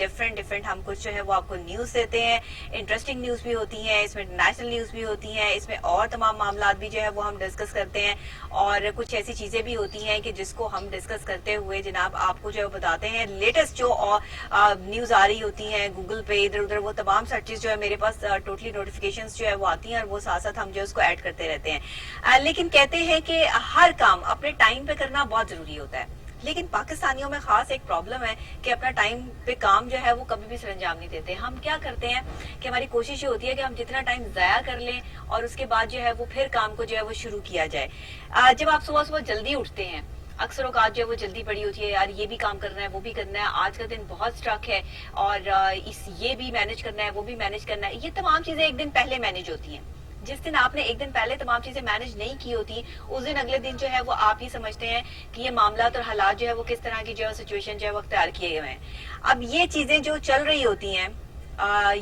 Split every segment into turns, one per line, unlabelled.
Different ہم کچھ جو ہے وہ آپ کو نیوز دیتے ہیں. انٹرسٹنگ نیوز بھی ہوتی ہیں اس میں, نیشنل نیوز بھی ہوتی ہیں اس میں, اور تمام معاملات بھی جو ہے وہ ہم ڈسکس کرتے ہیں. اور کچھ ایسی چیزیں بھی ہوتی ہیں کہ جس کو ہم ڈسکس کرتے ہوئے جناب آپ کو جو ہے بتاتے ہیں لیٹسٹ جو نیوز آ رہی ہوتی ہیں گوگل پہ ادھر ادھر, وہ تمام سرچز جو ہے میرے پاس ٹوٹلی نوٹیفیکیشنز جو ہے وہ آتی ہیں, اور وہ ساتھ ساتھ ہم جو اس کو ایڈ کرتے رہتے ہیں. لیکن کہتے ہیں کہ ہر کام اپنے ٹائم پہ کرنا بہت ضروری ہوتا ہے. لیکن پاکستانیوں میں خاص ایک پرابلم ہے کہ اپنا ٹائم پہ کام جو ہے وہ کبھی بھی سر انجام نہیں دیتے. ہم کیا کرتے ہیں کہ ہماری کوشش یہ ہوتی ہے کہ ہم جتنا ٹائم ضائع کر لیں اور اس کے بعد جو ہے وہ پھر کام کو جو ہے وہ شروع کیا جائے. جب آپ صبح صبح جلدی اٹھتے ہیں, اکثر اوقات جو ہے وہ جلدی پڑی ہوتی ہے, یار یہ بھی کام کرنا ہے وہ بھی کرنا ہے, آج کا دن بہت اسٹرک ہے, اور یہ بھی مینج کرنا ہے وہ بھی مینج کرنا ہے. یہ تمام چیزیں ایک دن پہلے مینج ہوتی ہیں. جس دن آپ نے ایک دن پہلے تمام چیزیں مینج نہیں کی ہوتی, اس دن اگلے دن جو ہے وہ آپ ہی سمجھتے ہیں کہ یہ معاملات اور حالات جو ہے وہ کس طرح کی جو ہے سچویشن جو ہے وہ اختیار کیے ہوئے ہیں. اب یہ چیزیں جو چل رہی ہوتی ہیں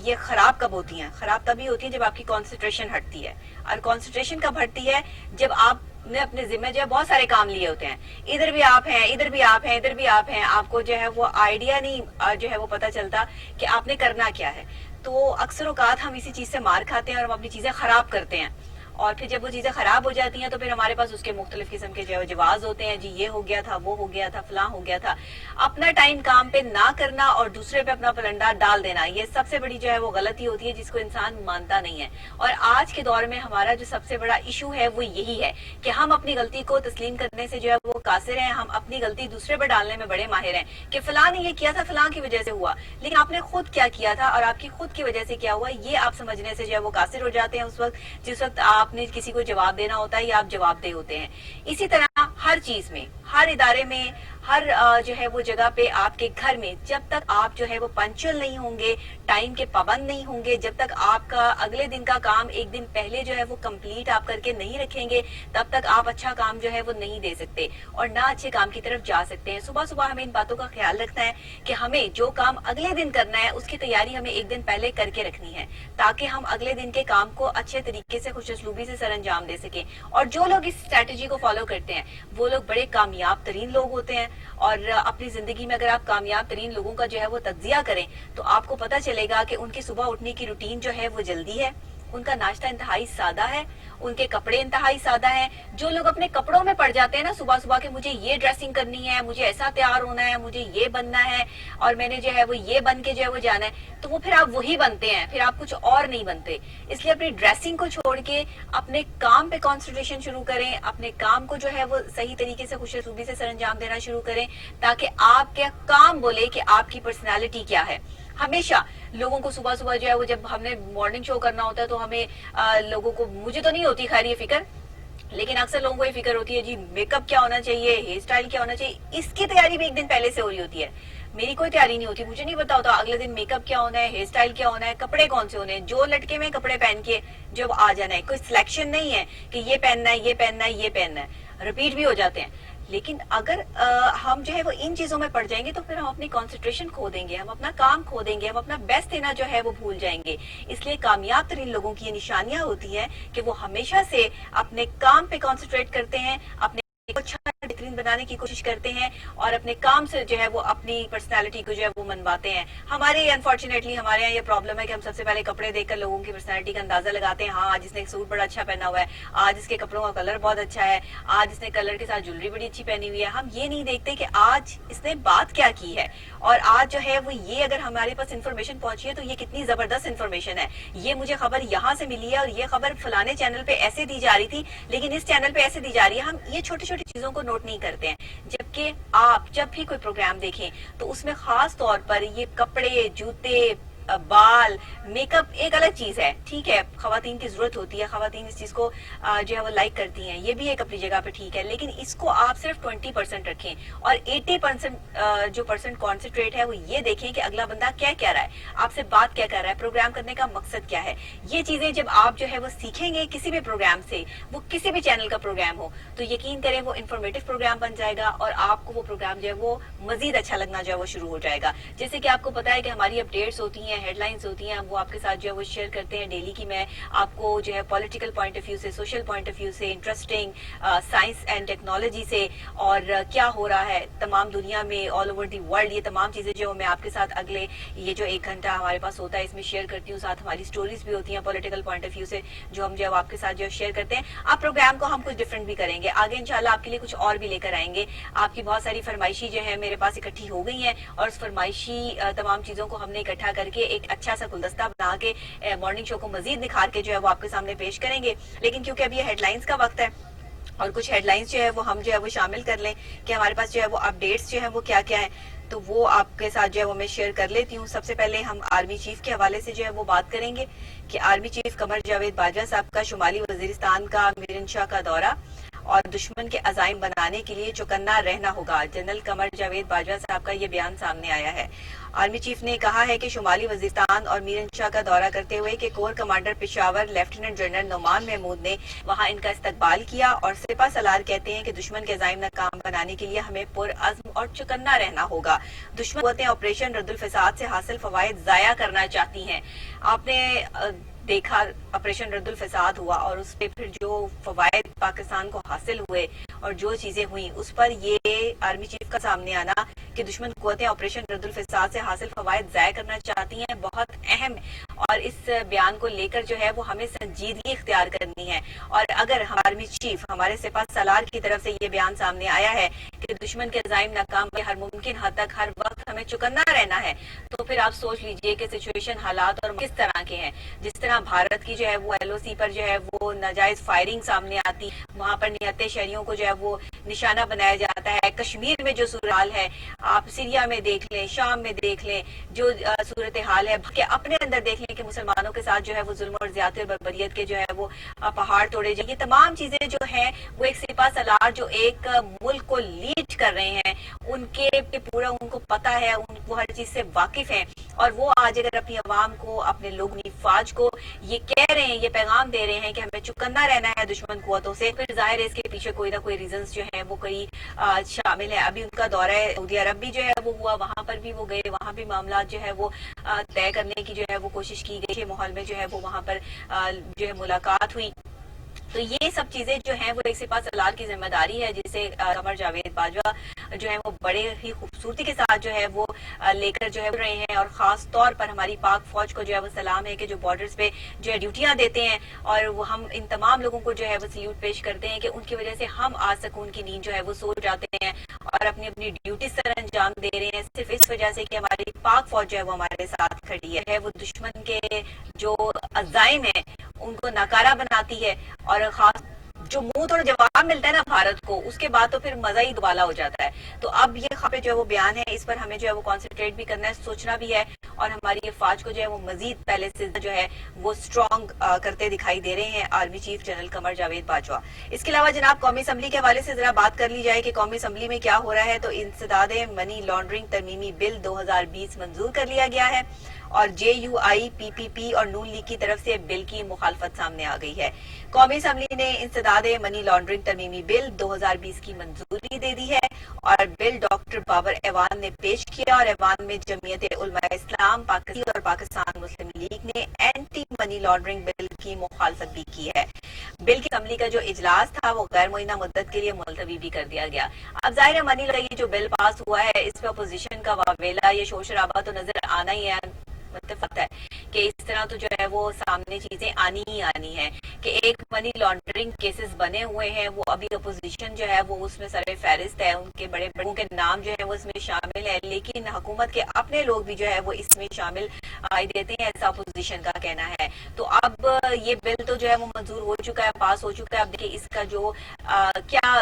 یہ خراب کب ہوتی ہیں؟ خراب تبھی ہوتی ہیں جب آپ کی کانسنٹریشن ہٹتی ہے. اور کانسنٹریشن کب ہٹتی ہے؟ جب آپ نے اپنے ذمہ جو ہے بہت سارے کام لیے ہوتے ہیں, ادھر بھی آپ ہیں, ادھر بھی آپ ہیں, ادھر بھی آپ ہیں, آپ کو جو ہے وہ آئیڈیا نہیں جو ہے وہ پتا چلتا کہ آپ نے کرنا کیا ہے. تو اکثر اوقات ہم اسی چیز سے مار کھاتے ہیں اور ہم اپنی چیزیں خراب کرتے ہیں, اور پھر جب وہ چیزیں خراب ہو جاتی ہیں تو پھر ہمارے پاس اس کے مختلف قسم کے جو ہے جواز ہوتے ہیں, جی یہ ہو گیا تھا, وہ ہو گیا تھا, فلاں ہو گیا تھا. اپنا ٹائم کام پہ نہ کرنا اور دوسرے پہ اپنا پلنڈا ڈال دینا, یہ سب سے بڑی جو ہے وہ غلطی ہوتی ہے جس کو انسان مانتا نہیں ہے. اور آج کے دور میں ہمارا جو سب سے بڑا ایشو ہے وہ یہی ہے کہ ہم اپنی غلطی کو تسلیم کرنے سے جو ہے وہ قاصر ہیں. ہم اپنی غلطی دوسرے پہ ڈالنے میں بڑے ماہر ہیں کہ فلاں نے یہ کیا تھا, فلاں کی وجہ سے ہوا, لیکن آپ نے خود کیا کیا تھا اور آپ کی خود کی وجہ سے کیا ہوا, یہ آپ سمجھنے سے جو ہے وہ قاصر ہو جاتے ہیں اس وقت جس وقت آپ نے کسی کو جواب دینا ہوتا ہے یا آپ جواب دہ ہوتے ہیں. اسی طرح ہر چیز میں, ہر ادارے میں, ہر جو ہے وہ جگہ پہ, آپ کے گھر میں, جب تک آپ جو ہے وہ پنچول نہیں ہوں گے, ٹائم کے پابند نہیں ہوں گے, جب تک آپ کا اگلے دن کا کام ایک دن پہلے جو ہے وہ کمپلیٹ آپ کر کے نہیں رکھیں گے, تب تک آپ اچھا کام جو ہے وہ نہیں دے سکتے اور نہ اچھے کام کی طرف جا سکتے ہیں. صبح صبح ہمیں ان باتوں کا خیال رکھنا ہے کہ ہمیں جو کام اگلے دن کرنا ہے اس کی تیاری ہمیں ایک دن پہلے کر کے رکھنی ہے, تاکہ ہم اگلے دن کے کام کو اچھے طریقے سے خوش اسلوبی سے سر انجام دے سکیں. اور جو لوگ اس اسٹریٹجی کو فالو کرتے ہیں وہ لوگ بڑے کامیاب ترین لوگ ہوتے ہیں. اور اپنی زندگی میں اگر آپ کامیاب ترین لوگوں کا جو ہے وہ تجزیہ کریں تو آپ کو پتا چلے گا کہ ان کی صبح اٹھنے کی روٹین جو ہے وہ جلدی ہے, ان کا ناشتہ انتہائی سادہ ہے, ان کے کپڑے انتہائی سادہ ہیں. جو لوگ اپنے کپڑوں میں پڑ جاتے ہیں نا صبح صبح کہ مجھے یہ ڈریسنگ کرنی ہے, مجھے ایسا تیار ہونا ہے, مجھے یہ بننا ہے اور میں نے جو ہے وہ یہ بن کے جو ہے وہ جانا ہے, تو وہ پھر آپ وہی بنتے ہیں, پھر آپ کچھ اور نہیں بنتے. اس لیے اپنی ڈریسنگ کو چھوڑ کے اپنے کام پہ کانسنٹریشن شروع کریں, اپنے کام کو جو ہے وہ صحیح طریقے سے خوش اسلوبی سے سر انجام دینا شروع کریں, تاکہ آپ کے کام بولے کہ آپ کی پرسنالٹی کیا ہے. ہمیشہ لوگوں کو صبح صبح جو ہے وہ جب ہم نے مارننگ شو کرنا ہوتا ہے تو ہمیں لوگوں کو, مجھے تو نہیں ہوتی خیر یہ فکر, لیکن اکثر لوگوں کو یہ فکر ہوتی ہے جی میک اپ کیا ہونا چاہیے, ہیئر اسٹائل کیا ہونا چاہیے. اس کی تیاری بھی ایک دن پہلے سے ہو رہی ہوتی ہے. میری کوئی تیاری نہیں ہوتی, مجھے نہیں پتا ہوتا اگلے دن میک اپ کیا ہونا ہے, ہیئر اسٹائل کیا ہونا ہے, کپڑے کون سے ہونے ہیں, جو لٹکے میں کپڑے پہن کے جب آ جانا ہے. کوئی سلیکشن نہیں ہے کہ یہ پہننا ہے, یہ پہننا ہے, یہ پہننا ہے, ریپیٹ بھی ہو جاتے ہیں. لیکن اگر ہم جو ہے وہ ان چیزوں میں پڑ جائیں گے تو پھر ہم اپنی کانسنٹریشن کھو دیں گے, ہم اپنا کام کھو دیں گے, ہم اپنا بیسٹ دینا جو ہے وہ بھول جائیں گے. اس لیے کامیاب ترین لوگوں کی یہ نشانیاں ہوتی ہیں کہ وہ ہمیشہ سے اپنے کام پہ کانسنٹریٹ کرتے ہیں, اپنے کو اچھا بہترین بنانے کی کوشش کرتے ہیں اور اپنے کام سے جو ہے وہ اپنی پرسنالٹی کو جو ہے وہ منواتے ہیں. ہمارے انفارچونیٹلی ہمارے یہاں یہ پرابلم ہے کہ ہم سب سے پہلے کپڑے دیکھ کر لوگوں کی پرسنالٹی کا اندازہ لگاتے ہیں. ہاں آج اس نے ایک سوٹ بڑا اچھا پہنا ہوا ہے, آج اس کے کپڑوں کا کلر بہت اچھا ہے, آج اس نے کلر کے ساتھ جویلری بڑی اچھی پہنی ہوئی ہے. ہم یہ نہیں دیکھتے کہ آج اس نے بات کیا کی ہے, اور آج جو ہے وہ یہ اگر ہمارے پاس انفارمیشن پہنچی ہے تو یہ کتنی زبردست انفارمیشن ہے, یہ مجھے خبر یہاں سے ملی ہے اور یہ خبر فلانے چینل پہ ایسے دی جا رہی تھی لیکن اس چینل پہ ایسے دی جا رہی ہے. ہم یہ چھوٹی چھوٹی چیزوں کو نوٹ نہیں کرتے ہیں, جبکہ آپ جب بھی کوئی پروگرام دیکھیں تو اس میں خاص طور پر یہ کپڑے, جوتے, بال, میک اپ ایک الگ چیز ہے. ٹھیک ہے خواتین کی ضرورت ہوتی ہے, خواتین اس چیز کو جو ہے وہ لائک کرتی ہیں, یہ بھی ایک اپنی جگہ پہ ٹھیک ہے, لیکن اس کو آپ صرف 20% رکھیں اور 80% جو پرسنٹ کانسنٹریٹ ہے وہ یہ دیکھیں کہ اگلا بندہ کیا کہہ رہا ہے, آپ سے بات کیا کر رہا ہے, پروگرام کرنے کا مقصد کیا ہے. یہ چیزیں جب آپ جو ہے وہ سیکھیں گے کسی بھی پروگرام سے, وہ کسی بھی چینل کا پروگرام ہو, تو یقین کریں وہ انفارمیٹو پروگرام بن جائے گا اور آپ کو وہ پروگرام جو ہے وہ مزید اچھا لگنا جو ہے وہ شروع ہو جائے گا. جیسے کہ آپ کو پتا ہے کہ ہماری اپڈیٹس ہوتی ہیں ہیں, ہیڈ لائنز ہوتی ہیں, وہ آپ کے ساتھ جو ہے وہ شیئر کرتے ہیں ڈیلی کی. میں آپ کو جو ہے پولیٹیکل پوائنٹ آف ویو سے, سوشل پوائنٹ آف ویو سے, انٹرسٹنگ سائنس اینڈ ٹیکنالوجی سے, اور کیا ہو رہا ہے تمام دنیا میں, آل اوور دی ورلڈ, یہ تمام چیزیں جو میں آپ کے ساتھ اگلے یہ جو 1 گھنٹہ ہمارے پاس ہوتا ہے اس میں شیئر کرتی ہوں. ساتھ ہماری سٹوریز بھی ہوتی ہیں پولیٹیکل پوائنٹ آف ویو سے جو ہم جو آپ کے ساتھ جو شیئر کرتے ہیں. آپ پروگرام کو ہم کچھ ڈفرینٹ بھی کریں گے آگے انشاءاللہ, آپ کے لیے کچھ اور بھی لے کر آئیں گے. آپ کی بہت ساری فرمائشی جو ہے میرے پاس اکٹھی ہو گئی ہیں, اور اس فرمائشی تمام چیزوں کو ہم نے اکٹھا کر کے ایک اچھا سا گلدستہ بنا کے مارننگ شو کو مزید نکھار کے جو ہے وہ آپ کے سامنے پیش کریں گے. لیکن کیونکہ اب یہ ہیڈ لائنز کا وقت ہے اور کچھ ہیڈ لائنز جو ہے وہ ہم جو ہے وہ شامل کر لیں کہ ہمارے پاس جو ہے وہ اپڈیٹس جو ہے وہ کیا کیا ہیں, تو وہ آپ کے ساتھ جو ہے وہ میں شیئر کر لیتی ہوں. سب سے پہلے ہم آرمی چیف کے حوالے سے جو ہے وہ بات کریں گے کہ آرمی چیف قمر جاوید باجوہ صاحب کا شمالی وزیرستان کا میرنشاہ کا دورہ اور دشمن کے عزائم بنانے کے لیے چوکنا رہنا ہوگا. جنرل قمر جاوید باجوہ صاحب کا یہ بیان سامنے آیا ہے. آرمی چیف نے کہا ہے کہ شمالی وزیرستان اور میرنشاہ کا دورہ کرتے ہوئے کہ corps commander Peshawar lieutenant general Nauman Mahmood نے وہاں ان کا استقبال کیا, اور سپہ سالار کہتے ہیں کہ دشمن کے عزائم ناکام بنانے کے لیے ہمیں پرعزم اور چوکنا رہنا ہوگا. دشمن قوتیں آپریشن رد الفساد سے حاصل فوائد ضائع کرنا چاہتی ہیں. آپ نے دیکھا آپریشن رد الفساد ہوا اور اس پہ پھر جو فوائد پاکستان کو حاصل ہوئے اور جو چیزیں ہوئیں اس پر یہ آرمی چیف کا سامنے آنا کہ دشمن قوتیں آپریشن رد الفساد سے حاصل فوائد ضائع کرنا چاہتی ہیں بہت اہم ہے, اور اس بیان کو لے کر جو ہے وہ ہمیں سنجیدگی اختیار کرنی ہے. اور اگر آرمی چیف ہمارے سپہ سالار کی طرف سے یہ بیان سامنے آیا ہے کہ دشمن کے عزائم ناکام کے ہر ممکن حد تک ہر وقت ہمیں چوکنا رہنا ہے, تو پھر آپ سوچ لیجئے کہ سچویشن حالات اور کس طرح کے ہیں. جس طرح بھارت کی جو ہے وہ LOC پر جو ہے وہ ناجائز فائرنگ سامنے آتی, وہاں پر نہتے شہریوں کو جو ہے وہ نشانہ بنایا جاتا ہے. کشمیر میں جو صورتحال ہے, آپ سیریا میں دیکھ لیں, شام میں دیکھ لیں, جو صورتحال ہے کہ اپنے اندر دیکھ لیں کہ مسلمانوں کے ساتھ جو ہے وہ ظلم اور زیادتی اور بربریت کے جو ہے وہ پہاڑ توڑے جائیں. یہ تمام چیزیں جو ہیں وہ ایک سپہ سالار جو ایک ملک کو لیڈ کر رہے ہیں ان کے پورا ان کو پتا ہے, وہ ہر چیز سے واقف ہیں, اور وہ آج اگر اپنی عوام کو, اپنے لوگوں اپنی فوج کو یہ کہہ رہے ہیں, یہ پیغام دے رہے ہیں کہ ہمیں چوکنا رہنا ہے دشمن قوتوں سے, پھر ظاہر ہے اس کے پیچھے کوئی نہ کوئی ریزنز جو ہیں وہ کئی شامل ہے. ابھی ان کا دورہ سعودی عرب بھی جو ہے وہ ہوا, وہاں پر بھی وہ گئے, وہاں بھی معاملات جو ہے وہ طے کرنے کی جو ہے وہ کوشش کی گئی, ماحول میں جو ہے وہ وہاں پر جو ہے ملاقات ہوئی. تو یہ سب چیزیں جو ہیں وہ ایک سپہ سالار کی ذمہ داری ہے جسے قمر جاوید باجوہ جو ہے وہ بڑے ہی خوبصورتی کے ساتھ جو ہے وہ لے کر جو ہے رہے ہیں. اور خاص طور پر ہماری پاک فوج کو جو ہے وہ سلام ہے کہ جو بارڈرز پہ جو ہے ڈیوٹیاں دیتے ہیں, اور وہ ہم ان تمام لوگوں کو جو ہے وہ سلیوٹ پیش کرتے ہیں کہ ان کی وجہ سے ہم آج سکون کی نیند جو ہے وہ سو جاتے ہیں اور اپنی اپنی ڈیوٹی سر انجام دے رہے ہیں, صرف اس وجہ سے کہ ہماری پاک فوج جو ہے وہ ہمارے ساتھ کھڑی ہے. وہ دشمن کے جو عزائم ہیں ان کو ناکارہ بناتی ہے, اور خاص جو منہ توڑ جواب ملتا ہے نا بھارت کو, اس کے بعد تو پھر مزہ ہی دوبالا ہو جاتا ہے. تو اب یہ خبر جو ہے وہ بیان ہے, اس پر ہمیں جو ہے وہ کانسنٹریٹ بھی کرنا ہے, سوچنا بھی ہے, اور ہماری یہ فوج کو جو ہے وہ مزید پہلے سے جو ہے وہ اسٹرانگ کرتے دکھائی دے رہے ہیں army chief general Qamar Javed Bajwa. اس کے علاوہ جناب قومی اسمبلی کے حوالے سے ذرا بات کر لی جائے کہ قومی اسمبلی میں کیا ہو رہا ہے. تو انسداد منی لانڈرنگ ترمیمی بل 2020 منظور کر لیا گیا ہے, اور JUI PPP اور نون لیگ کی طرف سے بل کی مخالفت سامنے آ گئی ہے. قومی اسمبلی نے انسداد منی لانڈرنگ ترمیمی بل 2020 کی منظوری دے دی ہے, اور بل ڈاکٹر بابر ایوان نے پیش کیا, اور ایوان میں جمعیت علماء اسلام پاکستان اور پاکستان مسلم لیگ نے اینٹی منی لانڈرنگ بل کی مخالفت بھی کی ہے. بل کی اسمبلی کا جو اجلاس تھا وہ غیر معینہ مدت کے لیے ملتوی بھی کر دیا گیا. اب ظاہر ہے منی لانڈرنگ جو بل پاس ہوا ہے اس پہ اپوزیشن کا واویلا, یہ شور شرابہ تو نظر آنا ہی ہے, متفق ہے کہ اس طرح تو جو ہے وہ سامنے چیزیں آنی ہی آنی ہے کہ ایک منی لانڈرنگ کیسز بنے ہوئے ہیں, وہ ابھی اپوزیشن جو ہے وہ اس میں سر فہرست ہے, ان کے بڑے بڑوں کے نام جو ہے وہ اس میں شامل ہے, لیکن حکومت کے اپنے لوگ بھی جو ہے وہ اس میں شامل آئی دیتے ہیں, ایسا اپوزیشن کا کہنا ہے. تو اب یہ بل تو جو ہے وہ منظور ہو چکا ہے, پاس ہو چکا ہے. اب دیکھیے اس کا جو کیا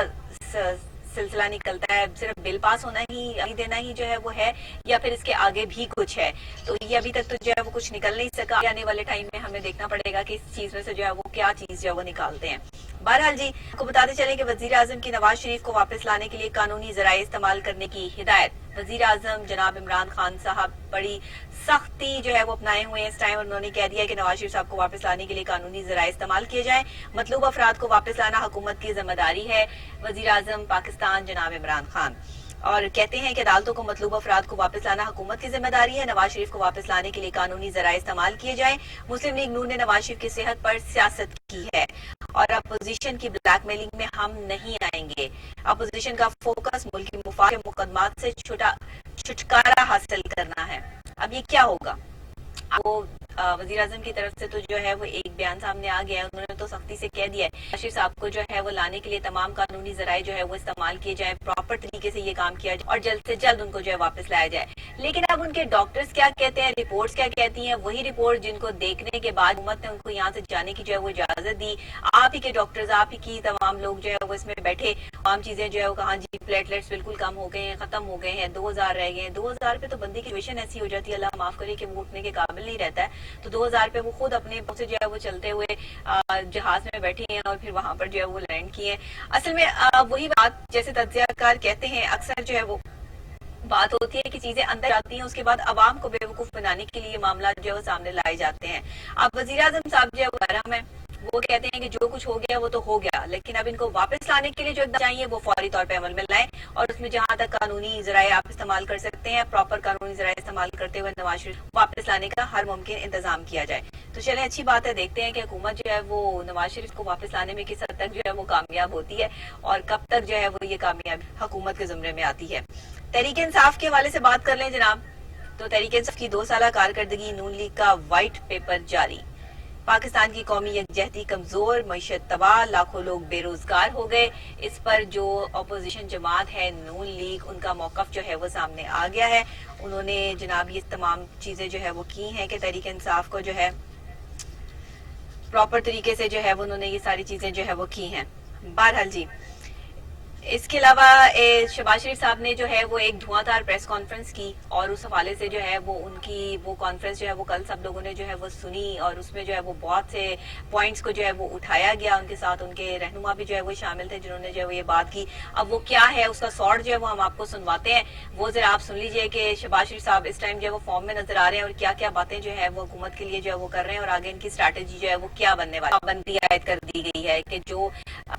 سلسلہ نکلتا ہے, صرف بل پاس ہونا ہی دینا ہی جو ہے وہ ہے, یا پھر اس کے آگے بھی کچھ ہے. تو یہ ابھی تک تو جو ہے وہ کچھ نکل نہیں سکا, آنے والے ٹائم میں ہمیں دیکھنا پڑے گا کہ اس چیز میں سے جو ہے وہ کیا چیز جو ہے وہ نکالتے ہیں. بہرحال جی کو بتاتے چلیں کہ وزیر اعظم کی نواز شریف کو واپس لانے کے لیے قانونی ذرائع استعمال کرنے کی ہدایت. وزیر اعظم جناب عمران خان صاحب بڑی سختی جو ہے وہ اپنائے ہوئے ہیں اس ٹائم, اور انہوں نے کہہ دیا کہ نواز شریف صاحب کو واپس لانے کے لیے قانونی ذرائع استعمال کیے جائیں. مطلوب افراد کو واپس لانا حکومت کی ذمہ داری ہے. وزیر اعظم پاکستان جناب عمران خان. اور کہتے ہیں کہ عدالتوں کو مطلوب افراد کو واپس لانا حکومت کی ذمہ داری ہے. نواز شریف کو واپس لانے کے لیے قانونی ذرائع استعمال کیے جائیں. مسلم لیگ نون نے نواز شریف کی صحت پر سیاست کی ہے اور اپوزیشن کی بلیک میلنگ میں ہم نہیں آئیں گے. اپوزیشن کا فوکس ملکی مفاد کے مقدمات سے چھٹکارا حاصل کرنا ہے. اب یہ کیا ہوگا؟ وہ وزیر اعظم کی طرف سے تو جو ہے وہ ایک بیان سامنے آ گیا ہے. انہوں نے تو سختی سے کہہ دیا ہے اشرف صاحب کو جو ہے وہ لانے کے لیے تمام قانونی ذرائع جو ہے وہ استعمال کیے جائیں, پراپر طریقے سے یہ کام کیا جائے اور جلد سے جلد ان کو جو ہے واپس لایا جائے. لیکن اب ان کے ڈاکٹرز کیا کہتے ہیں, رپورٹس کیا کہتی ہیں, وہی رپورٹ جن کو دیکھنے کے بعد حکومت نے ان کو یہاں سے جانے کی جو ہے وہ اجازت دی. آپ ہی کے ڈاکٹرز, آپ ہی کی تمام لوگ جو ہے وہ اس میں بیٹھے, تمام چیزیں جو ہے وہ کہاں جی پلیٹلیٹس بالکل کم ہو گئے ہیں, ختم ہو گئے ہیں, 2000 رہ گئے ہیں. 2000 پہ تو بندے کی سچویشن ایسی ہو جاتی ہے, اللہ معاف کرے کہ وہ اٹھنے کے قابل نہیں رہتا ہے. تو 2000 پہ وہ خود اپنے سے جو ہے وہ چلتے ہوئے جہاز میں بیٹھے ہیں اور پھر وہاں پر جو ہے وہ لینڈ کیے. اصل میں وہی بات جیسے تجزیہ کار کہتے ہیں, اکثر جو ہے وہ بات ہوتی ہے کہ چیزیں اندر جاتی ہیں, اس کے بعد عوام کو بے وقوف بنانے کے لیے معاملات جو ہے وہ سامنے لائے جاتے ہیں. اب وزیر اعظم صاحب جو ہے وہ حرم ہے, وہ کہتے ہیں کہ جو کچھ ہو گیا وہ تو ہو گیا, لیکن اب ان کو واپس لانے کے لیے جو چاہیے وہ فوری طور پہ عمل میں لائیں اور اس میں جہاں تک قانونی ذرائع آپ استعمال کر سکتے ہیں, پراپر قانونی ذرائع استعمال کرتے ہوئے نواز شریف واپس لانے کا ہر ممکن انتظام کیا جائے. تو چلیں اچھی بات ہے, دیکھتے ہیں کہ حکومت جو ہے وہ نواز شریف کو واپس لانے میں کس حد تک جو ہے وہ کامیاب ہوتی ہے اور کب تک جو ہے وہ یہ کامیابی حکومت کے زمرے میں آتی ہے. تحریک انصاف کے حوالے سے بات کر لیں جناب, تو تحریک انصاف کی 2 سالہ کارکردگی, نون لیگ کا وائٹ پیپر جاری. پاکستان کی قومی یکجہتی کمزور, معیشت تباہ, لاکھوں لوگ بے روزگار ہو گئے. اس پر جو اپوزیشن جماعت ہے نون لیگ, ان کا موقف جو ہے وہ سامنے آ گیا ہے. انہوں نے جناب یہ تمام چیزیں جو ہے وہ کی ہیں کہ تحریک انصاف کو جو ہے پراپر طریقے سے جو ہے وہ انہوں نے یہ ساری چیزیں جو ہے وہ کی ہیں. بہرحال جی, اس کے علاوہ شہباز شریف صاحب نے جو ہے وہ ایک دھواں دھار پریس کانفرنس کی اور اس حوالے سے جو ہے وہ ان کی وہ کانفرنس جو ہے وہ کل سب لوگوں نے جو ہے وہ سنی اور اس میں جو ہے وہ بہت سے پوائنٹس کو جو ہے وہ اٹھایا گیا. ان کے ساتھ ان کے رہنما بھی جو ہے وہ شامل تھے جنہوں نے جو ہے وہ یہ بات کی. اب وہ کیا ہے اس کا سارٹ جو ہے وہ ہم آپ کو سنواتے ہیں, وہ ذرا آپ سن لیجئے کہ شہباز شریف صاحب اس ٹائم جو ہے وہ فارم میں نظر آ رہے ہیں اور کیا کیا باتیں جو ہے وہ حکومت کے لیے جو ہے وہ کر رہے ہیں اور آگے ان کی اسٹریٹجی جو ہے وہ کیا بننے والی. پابندی عائد کر دی گئی ہے کہ جو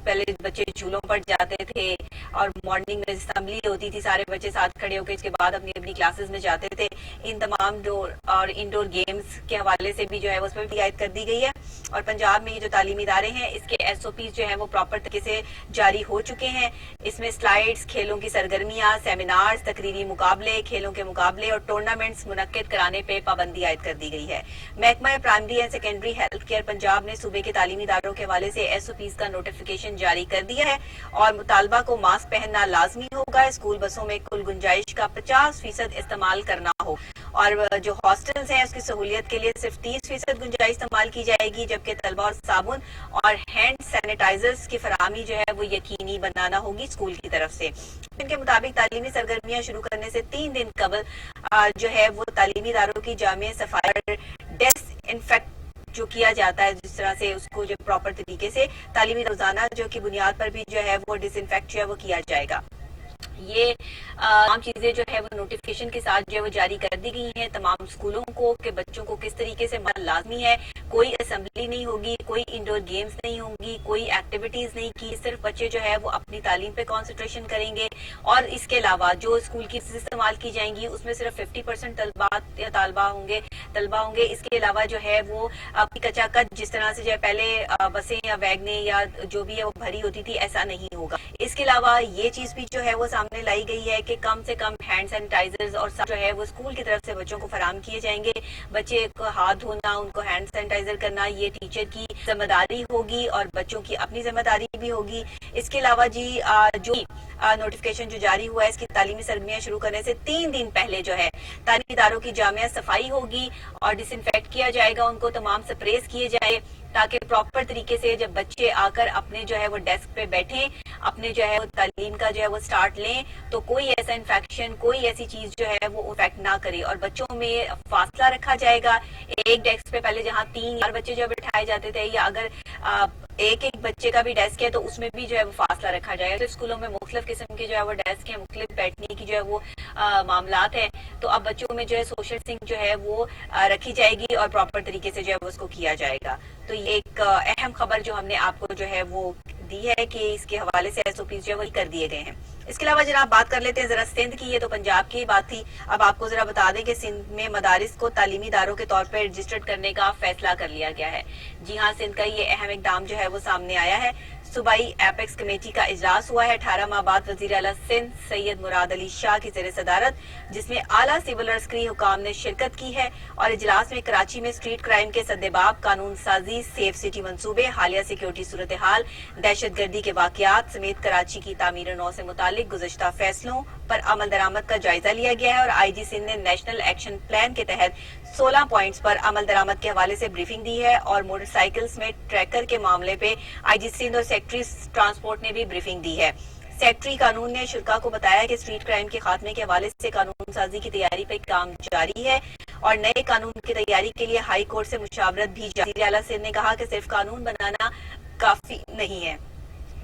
پہلے بچے جھولوں پر جاتے تھے اور مارننگ میں اسمبلی ہوتی تھی, سارے بچے ساتھ کھڑے ہو کے اس کے بعد اپنی اپنی کلاسز میں جاتے تھے, ان تمام ڈور اور انڈور گیمز کے حوالے سے بھی جو ہے اس پہ بھی عائد کر دی گئی ہے. اور پنجاب میں یہ جو تعلیمی ادارے ہیں اس کے ایس او پیز جو ہیں وہ پراپر طریقے سے جاری ہو چکے ہیں. اس میں سلائیڈز, کھیلوں کی سرگرمیاں, سیمینارز, تقریری مقابلے, کھیلوں کے مقابلے اور ٹورنامنٹس منعقد کرانے پہ پابندی عائد کر دی گئی ہے. محکمہ primary and secondary health care Punjab نے صوبے کے تعلیمی اداروں کے حوالے سے ایس او پیز کا نوٹیفیکیشن جاری کر دیا ہے اور مطالبہ کو ماسک پہننا لازمی ہوگا. اسکول بسوں میں کل گنجائش کا 50% استعمال کرنا ہو اور جو ہاسٹلز ہیں اس کی سہولیت کے لیے صرف 30% گنجائش استعمال کی جائے گی, جبکہ طلبہ اور صابن اور ہینڈ سینیٹائزرز کی فراہمی جو ہے وہ یقینی بنانا ہوگی اسکول کی طرف سے. ان کے مطابق تعلیمی سرگرمیاں شروع کرنے سے 3 دن قبل جو ہے وہ تعلیمی اداروں کی جامع صفائی ڈس انفیکٹ جو کیا جاتا ہے, جس طرح سے اس کو جو پراپر طریقے سے تعلیمی روزانہ جو کی بنیاد پر بھی جو ہے وہ ڈس انفیکٹ جو ہے وہ کیا جائے گا. یہ تمام چیزیں جو ہے وہ نوٹیفیکیشن کے ساتھ جو ہے وہ جاری کر دی گئی ہیں تمام اسکولوں کو کہ بچوں کو کس طریقے سے لازمی ہے. کوئی اسمبلی نہیں ہوگی, کوئی انڈور گیمز نہیں ہوں گی, کوئی ایکٹیویٹیز نہیں کی, صرف بچے جو ہے وہ اپنی تعلیم پہ کانسنٹریشن کریں گے. اور اس کے علاوہ جو اسکول کی استعمال کی جائیں گی اس میں صرف 50% طلبات یا طالبہ ہوں گے. اس کے علاوہ جو ہے وہ اپنی کچا کچ جس طرح سے جو ہے پہلے بسیں یا ویگنیں یا جو بھی ہے وہ بھری ہوتی تھی, ایسا نہیں ہوگا. اس کے علاوہ یہ چیز بھی جو ہے وہ سامنے لائی گئی ہے کہ کم سے کم ہینڈ سینیٹائزرز اور جو ہے وہ اسکول کی طرف سے بچوں کو فراہم کیے جائیں گے. بچے کو ہاتھ دھونا, ان کو ہینڈ سینیٹائزر کرنا, یہ ٹیچر کی ذمہ داری ہوگی اور بچوں کی اپنی ذمہ داری بھی ہوگی. اس کے علاوہ جی جو نوٹیفیکیشن جو جاری ہوا ہے اس کی تعلیمی سرگرمیاں شروع کرنے سے 3 دن پہلے جو ہے تعلیمی اداروں کی جامع صفائی ہوگی اور ڈس انفیکٹ کیا جائے گا, ان کو تمام سپریز کیے جائے تاکہ پراپر طریقے سے جب بچے آ کر اپنے جو ہے وہ ڈیسک پہ بیٹھیں, اپنے جو ہے وہ تعلیم کا جو ہے وہ سٹارٹ لیں, تو کوئی ایسا انفیکشن, کوئی ایسی چیز جو ہے وہ افیکٹ نہ کرے. اور بچوں میں فاصلہ رکھا جائے گا. ایک ڈیسک پہ پہلے جہاں 3 بچے جو بٹھائے جاتے تھے, یا اگر ایک بچے کا بھی ڈیسک ہے تو اس میں بھی جو ہے وہ فاصلہ رکھا جائے گا. تو اسکولوں میں مختلف قسم کے جو ہے وہ ڈیسک ہیں, مختلف بیٹھنے کی جو ہے وہ معاملات ہیں, تو اب بچوں میں جو ہے سوشل ڈسٹینسنگ جو ہے وہ رکھی جائے گی اور پراپر طریقے سے جو ہے وہ اس کو کیا جائے گا. تو یہ ایک اہم خبر جو ہم نے آپ کو جو ہے وہ دی ہے کہ اس کے حوالے سے SOPs جو ہے کر دیے گئے ہیں. اس کے علاوہ جناب بات کر لیتے ہیں ذرا سندھ کی. یہ تو پنجاب کی بات تھی. اب آپ کو ذرا بتا دیں کہ سندھ میں مدارس کو تعلیمی اداروں کے طور پر رجسٹرڈ کرنے کا فیصلہ کر لیا گیا ہے. جی ہاں, سندھ کا یہ اہم اقدام جو ہے وہ سامنے آیا ہے. صوبائی ایپیکس کمیٹی کا اجلاس ہوا ہے 18 ماہ بعد. وزیر اعلیٰ سندھ سید مراد علی شاہ کی زیر صدارت, جس میں اعلیٰ سول اور عسکری حکام نے شرکت کی ہے. اور اجلاس میں کراچی میں اسٹریٹ کرائم کے سدباب, قانون سازی, سیف سٹی منصوبے, حالیہ سیکیورٹی صورتحال, دہشت گردی کے واقعات سمیت کراچی کی تعمیر نو سے متعلق گزشتہ فیصلوں پر عمل درآمد کا جائزہ لیا گیا ہے. اور IG سندھ نے نیشنل ایکشن پلان کے تحت 16 پوائنٹس پر عمل درآمد کے حوالے سے بریفنگ دی ہے. اور موٹر سائیکلز میں ٹریکر کے معاملے پہ IG سندھ اور سیکٹری ٹرانسپورٹ نے بھی بریفنگ دی ہے. سیکٹری قانون نے شرکا کو بتایا کہ اسٹریٹ کرائم کے خاتمے کے حوالے سے قانون سازی کی تیاری پہ کام جاری ہے اور نئے قانون کی تیاری کے لیے ہائی کورٹ سے مشاورت بھی جاری. وزیر اعلیٰ سندھ نے کہا کہ صرف قانون بنانا کافی نہیں ہے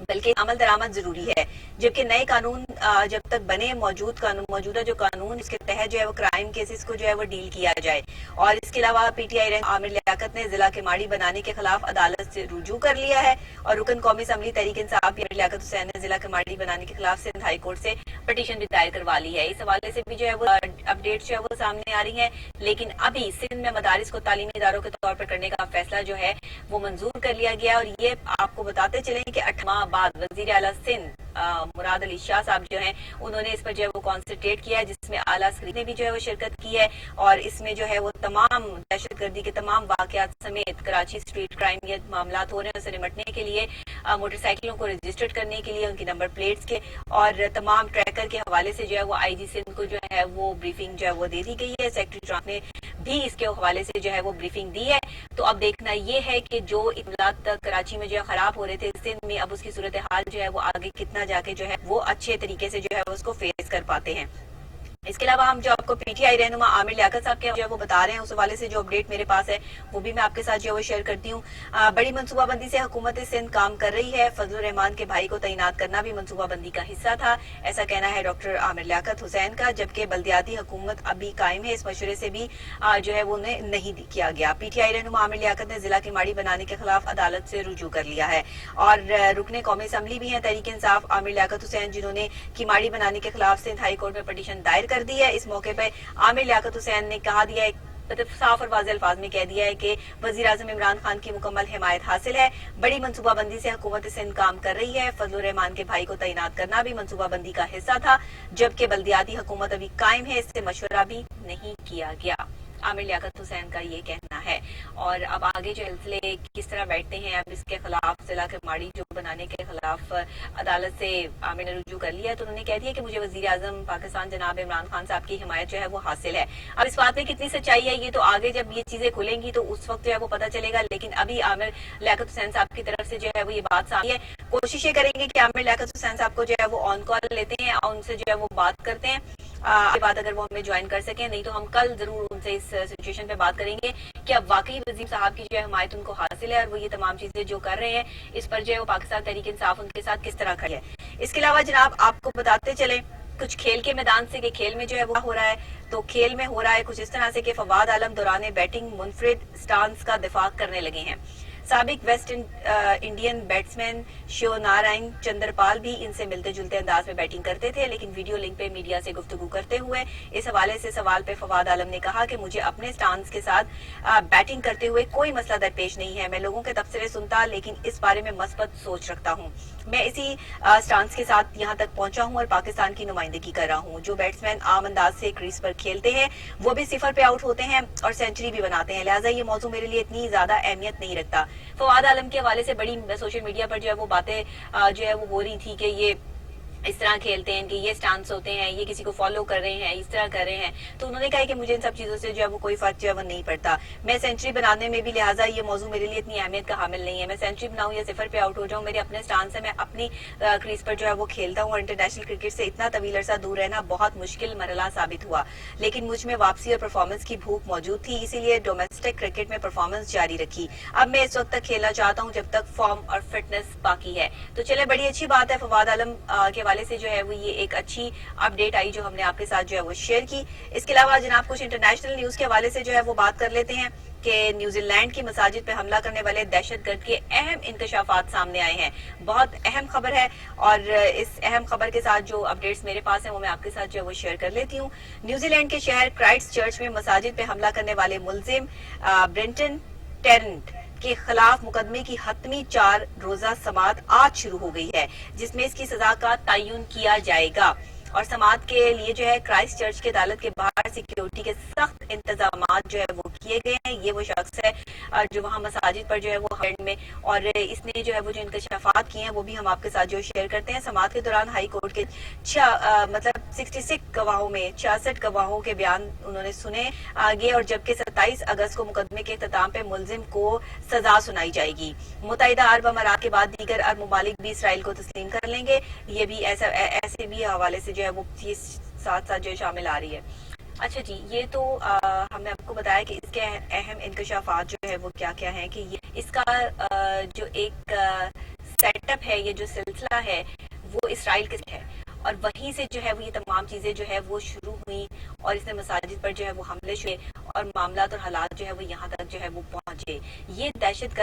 بلکہ عمل درآمد ضروری ہے, جبکہ نئے قانون جب تک بنے موجودہ جو قانون اس کے تحت جو ہے وہ کرائم کیسز کو جو ہے وہ ڈیل کیا جائے. اور اس کے علاوہ PTI رہنما عامر لیاقت نے ضلع کے ماڑی بنانے کے خلاف عدالت سے رجوع کر لیا ہے. اور رکن قومی اسمبلی تحریک انصاف عامر لیاقت حسین نے ضلع کے ماڑی بنانے کے خلاف سندھ ہائی کورٹ سے پٹیشن بھی دائر کروا لی ہے. اس حوالے سے بھی جو ہے وہ اپڈیٹ جو ہے وہ سامنے آ رہی ہیں. لیکن ابھی سندھ میں مدارس کو تعلیمی اداروں کے طور پر کرنے کا فیصلہ جو ہے وہ منظور کر لیا گیا. اور یہ آپ کو بتاتے چلیں کہ 8 ماہ بعد وزیر اعلیٰ سندھ مراد علی شاہ صاحب جو ہیں انہوں نے اس پر جو ہے وہ کانسنٹریٹ کیا ہے, جس میں اعلیٰ عسکری نے بھی جو ہے وہ شرکت کی ہے. اور اس میں جو ہے وہ تمام دہشت گردی کے تمام واقعات سمیت کراچی اسٹریٹ کرائم یہ معاملات ہو رہے ہیں اسے نمٹنے کے لیے, موٹر سائیکلوں کو رجسٹرڈ کرنے کے لیے, ان کی نمبر پلیٹس کے اور تمام ٹریکر کے حوالے سے جو ہے وہ IG سندھ کو جو ہے وہ بریفنگ جو ہے وہ دے دی گئی ہے. سیکٹری ٹرانسپورٹ نے بھی اس کے حوالے سے جو ہے وہ بریفنگ دی ہے. تو اب دیکھنا یہ ہے کہ جو اطلاعات کراچی میں جو ہے خراب ہو رہے تھے سندھ میں, اب اس کی صورتحال جو ہے وہ آگے کتنا جا کے جو ہے وہ اچھے طریقے سے جو ہے اس کو فیس کر پاتے ہیں. اس کے علاوہ ہم جو آپ کو PTI رہنما عامر لیاقت صاحب کے جو ہے وہ بتا رہے ہیں اس حوالے سے جو اپڈیٹ میرے پاس ہے وہ بھی میں آپ کے ساتھ جو ہے وہ شیئر کرتی ہوں. بڑی منصوبہ بندی سے حکومت سندھ کام کر رہی ہے. فضل الرحمان کے بھائی کو تعینات کرنا بھی منصوبہ بندی کا حصہ تھا, ایسا کہنا ہے ڈاکٹر عامر لیاقت حسین کا. جبکہ بلدیاتی حکومت ابھی قائم ہے, اس مشورے سے بھی جو ہے وہ نہیں کیا گیا. PTI رہنما عامر لیاقت نے ضلع کی ماڑی بنانے کے خلاف عدالت سے رجوع کر لیا ہے. اور رکن قومی اسمبلی بھی ہیں تحریک انصاف عامر لیاقت حسین, جنہوں نے کیماڑی بنانے کے خلاف سندھ ہائی کورٹ میں پٹیشن دائر کر دی ہے. اس موقع پہ عامر لیاقت حسین نے کہا دیا ہے, صاف اور واضح الفاظ میں کہہ دیا ہے کہ وزیر اعظم عمران خان کی مکمل حمایت حاصل ہے. بڑی منصوبہ بندی سے حکومت سندھ کام کر رہی ہے. فضل الرحمان کے بھائی کو تعینات کرنا بھی منصوبہ بندی کا حصہ تھا, جبکہ بلدیاتی حکومت ابھی قائم ہے, اس سے مشورہ بھی نہیں کیا گیا. عامر لیاقت حسین کا یہ کہنا ہے. اور اب آگے جو سلسلے کس طرح بیٹھتے ہیں, اب اس کے خلاف ضلع کے ماڑی جو بنانے کے خلاف عدالت سے عامر نے رجوع کر لیا ہے, تو انہوں نے کہہ دیا کہ مجھے وزیر اعظم پاکستان جناب عمران خان صاحب کی حمایت جو ہے وہ حاصل ہے. اب اس بات میں کتنی سچائی ہے یہ تو آگے جب یہ چیزیں کھلیں گی تو اس وقت جو ہے وہ پتہ چلے گا. لیکن ابھی عامر لیاقت حسین صاحب کی طرف سے جو ہے وہ یہ بات سامنے ہے. کوششیں کریں گے کہ عامر لیاقت حسین صاحب کو جو ہے وہ آن کال لیتے ہیں اور ان سے جو ہے وہ بات کرتے ہیں, کے بعد اگر وہ ہمیں جوائن کر سکیں. نہیں تو ہم کل ضرور ان سے اس سچویشن پہ بات کریں گے کہ اب واقعی وزیر صاحب کی جو ہے حمایت ان کو حاصل ہے اور وہ یہ تمام چیزیں جو کر رہے ہیں اس پر جو ہے وہ پاکستان تحریک انصاف ان کے ساتھ کس طرح کھڑی ہے. اس کے علاوہ جناب آپ کو بتاتے چلیں کچھ کھیل کے میدان سے کہ کھیل میں جو ہے وہ ہو رہا ہے, تو کھیل میں ہو رہا ہے کچھ اس طرح سے کہ فواد عالم دوران بیٹنگ منفرد سٹانس کا دفاع کرنے لگے ہیں. سابق West Indian batsman Shivnarine Chanderpaul بھی ان سے ملتے جلتے انداز میں بیٹنگ کرتے تھے, لیکن ویڈیو لنک پہ میڈیا سے گفتگو کرتے ہوئے اس حوالے سے سوال پہ فواد عالم نے کہا کہ مجھے اپنے سٹانس کے ساتھ بیٹنگ کرتے ہوئے کوئی مسئلہ درپیش نہیں ہے. میں لوگوں کے تبصرے سنتا لیکن اس بارے میں مثبت سوچ رکھتا ہوں. میں اسی سٹانس کے ساتھ یہاں تک پہنچا ہوں اور پاکستان کی نمائندگی کر رہا ہوں. جو بیٹسمین عام انداز سے کریز پر کھیلتے ہیں وہ بھی 0 پہ آؤٹ ہوتے ہیں اور سینچری بھی بناتے ہیں, لہٰذا یہ موضوع میرے لیے اتنی زیادہ اہمیت نہیں رکھتا. فواد عالم کے حوالے سے بڑی سوشل میڈیا پر جو ہے وہ باتیں جو ہے وہ ہو رہی تھی کہ یہ اس طرح کھیلتے ہیں کہ یہ سٹانس ہوتے ہیں, یہ کسی کو فالو کر رہے ہیں, اس طرح کر رہے ہیں. تو انہوں نے کہا کہ مجھے ان سب چیزوں سے جو ہے وہ کوئی فرق جو ہے وہ نہیں پڑتا. میں سینچری بنانے میں بھی لہٰذا یہ موضوع میرے لیے اتنی اہمیت کا حامل نہیں ہے. میں سینچری بناؤں یا 0 پہ آؤٹ ہو جاؤں, میرے اپنے سٹانس ہے, میں اپنی کریز پر جو ہے وہ کھیلتا ہوں. اور انٹرنیشنل کرکٹ سے اتنا طویل عرصہ دور رہنا بہت مشکل مرحلہ ثابت ہوا, لیکن مجھ میں واپسی اور پرفارمنس کی بھوک موجود تھی, اسی لیے ڈومیسٹک کرکٹ میں پرفارمنس جاری رکھی. اب میں اس وقت تک کھیلنا چاہتا ہوں جب تک فارم اور فٹنس باقی ہے. تو چلے بڑی اچھی بات ہے فواد عالم کے حوالے سے جو ہے وہ یہ ایک اچھی اپڈیٹ آئی جو ہم نے آپ کے ساتھ جو ہے وہ شیئر کی. اس کے علاوہ جناب کچھ انٹرنیشنل نیوز کے حوالے سے جو ہے وہ بات کر لیتے ہیں کہ نیوزی لینڈ کی مساجد پہ حملہ کرنے والے دہشت گرد کے اہم انکشافات سامنے آئے ہیں. بہت اہم خبر ہے اور اس اہم خبر کے ساتھ جو اپڈیٹس میرے پاس ہیں وہ میں آپ کے ساتھ جو ہے وہ شیئر کر لیتی ہوں. نیوزی لینڈ کے شہر کرائسٹ چرچ میں مساجد پہ حملہ کرنے والے ملزم برینٹن ٹیرنٹ کے خلاف مقدمے کی حتمی 4 روزہ سماعت آج شروع ہو گئی ہے جس میں اس کی سزا کا تعین کیا جائے گا. اور سماعت کے لیے جو ہے کرائسٹ چرچ کی عدالت کے باہر سیکیورٹی کے سخت انتظامات جو ہے وہ کیے گئے ہیں. یہ وہ شخص ہے جو وہاں مساجد پر جو ہے وہ ہینڈ میں اور اس نے جو ہے وہ جو انکشافات کیے ہیں وہ بھی ہم آپ کے ساتھ جو شیئر کرتے ہیں. سماعت کے دوران ہائی کورٹ کے 66 گواہوں میں 66 گواہوں کے بیان انہوں نے سنے آگے اور جبکہ 27 اگست کو مقدمے کے اختتام پہ ملزم کو سزا سنائی جائے گی. متحدہ عرب امارات کے بعد دیگر عرب ممالک بھی اسرائیل کو تسلیم کر لیں گے. یہ بھی ایسے بھی حوالے سے جو ہے وہ چیز ساتھ ساتھ جو شامل آ رہی ہے. اچھا جی, یہ تو ہم نے آپ کو بتایا کہ اس کے اہم انکشافات جو ہے وہ کیا کیا ہیں کہ اس کا جو ایک سیٹ اپ ہے, یہ جو سلسلہ ہے وہ اسرائیل کے ہے اور وہیں سے جو ہے وہ یہ تمام چیزیں جو ہے وہ شروع ہوئی اور اس نے مساجد پر جو ہے وہ حملے ہوئے اور معاملات اور حالات جو ہے وہ یہاں تک جو ہے وہ پہنچے. یہ دہشت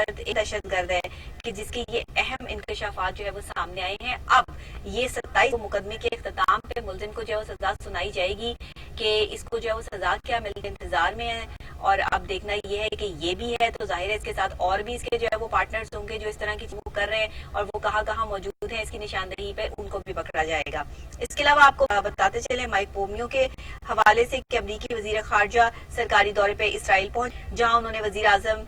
گرد ہے کہ جس کے یہ اہم انکشافات جو ہے وہ سامنے آئے ہیں. اب یہ 27 مقدمے کے اختتام پہ ملزم کو جو ہے وہ سزا سنائی جائے گی کہ اس کو جو ہے وہ سزا کیا مل کے انتظار میں ہے. اور اب دیکھنا یہ ہے کہ یہ بھی ہے تو ظاہر ہے اس کے ساتھ اور بھی اس کے جو ہے وہ پارٹنرز ہوں گے جو اس طرح کی چیزیں کر رہے ہیں اور وہ کہاں کہاں موجود ہیں اس کی نشاندہی پہ ان کو بھی پکڑا جائے گا. اس کے علاوہ آپ کو بتاتے چلیں مائک پومپیو کے حوالے سے کہ امریکی وزیر خارجہ سرکاری دورے پہ اسرائیل پہنچ جہاں انہوں نے وزیر اعظم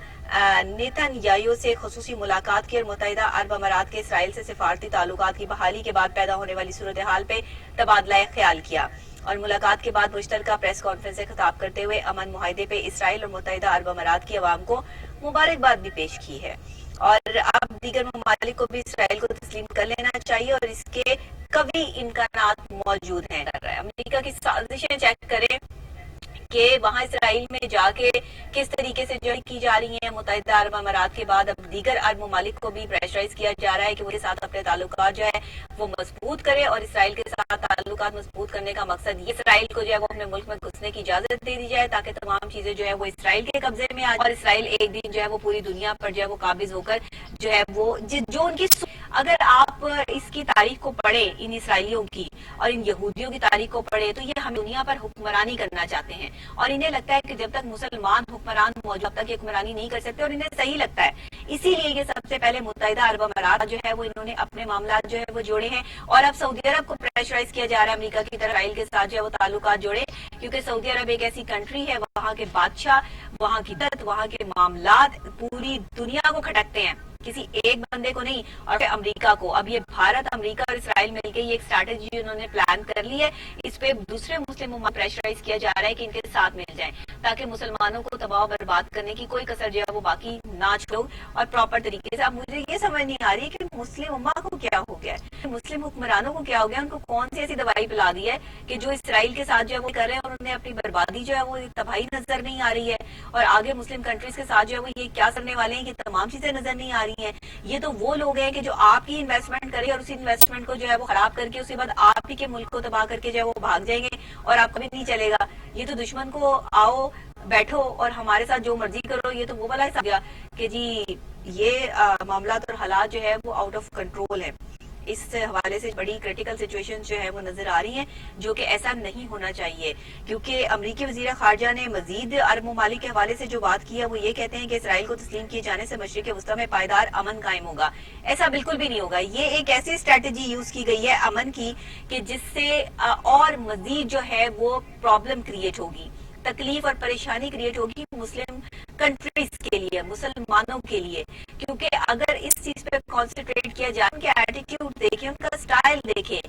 نیتن یاہو سے خصوصی ملاقات کی اور متحدہ عرب امارات کے اسرائیل سے سفارتی تعلقات کی بحالی کے بعد پیدا ہونے والی صورتحال پہ تبادلہ خیال کیا. اور ملاقات کے بعد مشترکہ پریس کانفرنس سے خطاب کرتے ہوئے امن معاہدے پہ اسرائیل اور متحدہ عرب امارات کی عوام کو مبارکباد بھی پیش کی ہے. اور اب دیگر ممالک کو بھی اسرائیل کو تسلیم کر لینا چاہیے اور اس کے قوی امکانات موجود ہیں. امریکہ کی سازشیں چیک کریں کہ وہاں اسرائیل میں جا کے کس طریقے سے جو کی جا رہی ہیں. متحدہ عرب امارات کے بعد اب دیگر عرب ممالک کو بھی پریشرائز کیا جا رہا ہے کہ وہ کے ساتھ اپنے تعلقات جو ہے وہ مضبوط کرے اور اسرائیل کے ساتھ تعلقات مضبوط کرنے کا مقصد یہ اسرائیل کو جو ہے وہ اپنے ملک میں گھسنے کی اجازت دے دی جائے تاکہ تمام چیزیں جو ہے وہ اسرائیل کے قبضے میں آ جائے اور اسرائیل ایک دن جو ہے وہ پوری دنیا پر جو ہے وہ قابض ہو کر جو ہے وہ جو ان کی اگر آپ اس کی تاریخ کو پڑھیں ان اسرائیلیوں کی اور ان یہودیوں کی تاریخ کو پڑھے تو یہ ہم دنیا پر حکمرانی کرنا چاہتے ہیں اور انہیں لگتا ہے کہ جب تک مسلمان حکمران موجود تب تک یہ حکمرانی نہیں کر سکتے اور انہیں صحیح لگتا ہے. اسی لیے یہ سب سے پہلے متحدہ عرب امارات جو ہے وہ انہوں نے اپنے معاملات جو ہے وہ جوڑے ہیں اور اب سعودی عرب کو پریشرائز کیا جا رہا ہے امریکہ کی طرف اسرائیل کے ساتھ جو ہے وہ تعلقات جوڑے کیونکہ سعودی عرب ایک ایسی کنٹری ہے وہاں کے بادشاہ وہاں کی دت وہاں کے معاملات پوری دنیا کو کھٹکتے ہیں کسی ایک بندے کو نہیں اور پھر امریکہ کو. اب یہ بھارت امریکہ اور اسرائیل مل کے یہ ایک اسٹریٹجی انہوں نے پلان کر لی ہے. اس پہ دوسرے مسلم ممالک پریشرائز کیا جا رہا ہے کہ ان کے ساتھ مل جائیں تاکہ مسلمانوں کو تباہ و برباد کرنے کی کوئی کسر جو ہے وہ باقی نہ چھوڑ اور پراپر طریقے سے. اب مجھے یہ سمجھ نہیں آ رہی کہ مسلم امہ کو کیا ہو گیا ہے, مسلم حکمرانوں کو کیا ہو گیا, ان کو کون سی ایسی دوائی پلا دی ہے کہ جو اسرائیل کے ساتھ جو ہے وہ کر رہے ہیں اور انہیں اپنی بربادی جو ہے وہ تباہی نظر نہیں آ رہی ہے اور آگے مسلم کنٹریز کے ساتھ جو ہے وہ یہ کیا کرنے والے ہیں کہ تمام چیزیں نظر نہیں آ رہی ہیں. یہ تو وہ لوگ ہیں کہ جو آپ کی انویسٹمنٹ کرے اور اسی انویسٹمنٹ کو جو ہے وہ خراب کر کے اس کے بعد آپ ہی کے ملک کو تباہ کر کے جو ہے وہ بھاگ جائیں گے اور آپ کو بھی نہیں چلے گا. یہ تو دشمن کو آؤ بیٹھو اور ہمارے ساتھ جو مرضی کرو, یہ تو وہ والا حساب گیا کہ جی یہ معاملات اور حالات جو ہے وہ آؤٹ آف کنٹرول ہے. اس حوالے سے بڑی کریٹیکل سچویشن جو ہے وہ نظر آ رہی ہیں جو کہ ایسا نہیں ہونا چاہیے کیونکہ امریکی وزیر خارجہ نے مزید عرب ممالک کے حوالے سے جو بات کی ہے وہ یہ کہتے ہیں کہ اسرائیل کو تسلیم کیے جانے سے مشرق وسطی میں پائیدار امن قائم ہوگا. ایسا بالکل بھی نہیں ہوگا. یہ ایک ایسی اسٹریٹجی یوز کی گئی ہے امن کی کہ جس سے اور مزید جو ہے وہ پرابلم کریٹ ہوگی, تکلیف اور پریشانی کریٹ ہوگی مسلم کنٹریز کے لیے, مسلمانوں کے لیے. کیونکہ اگر اس چیز پہ کانسنٹریٹ کیا جائے, ان کے ایٹیٹیوڈ دیکھیں, ان کا سٹائل دیکھیں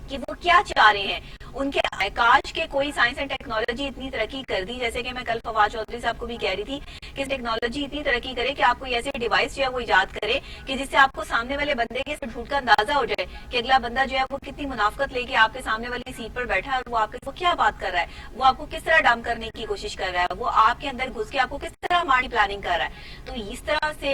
کہ وہ کیا چاہ رہے ہیں. ان کے کاش کے کوئی سائنس اینڈ ٹیکنالوجی اتنی ترقی کر دی, جیسے کہ میں کل فواد چودھری صاحب کو بھی کہہ رہی تھی کہ ٹیکنالوجی اتنی ترقی کرے کہ آپ کو ایسے ڈیوائس جو ہے وہ ایجاد کرے کہ جس سے آپ کو سامنے والے بندے کے جھوٹ کا اندازہ ہو جائے کہ اگلا بندہ جو ہے وہ کتنی منافقت لے کے آپ کے سامنے والی سیٹ پر بیٹھا ہے اور وہ آپ کے وہ کیا بات کر رہا ہے, وہ آپ کو کس طرح ڈم کرنے کی کوشش کر رہا ہے, وہ آپ کے اندر گھس کے آپ کو کس طرح ہماری پلاننگ کر رہا ہے. تو اس طرح سے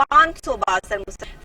562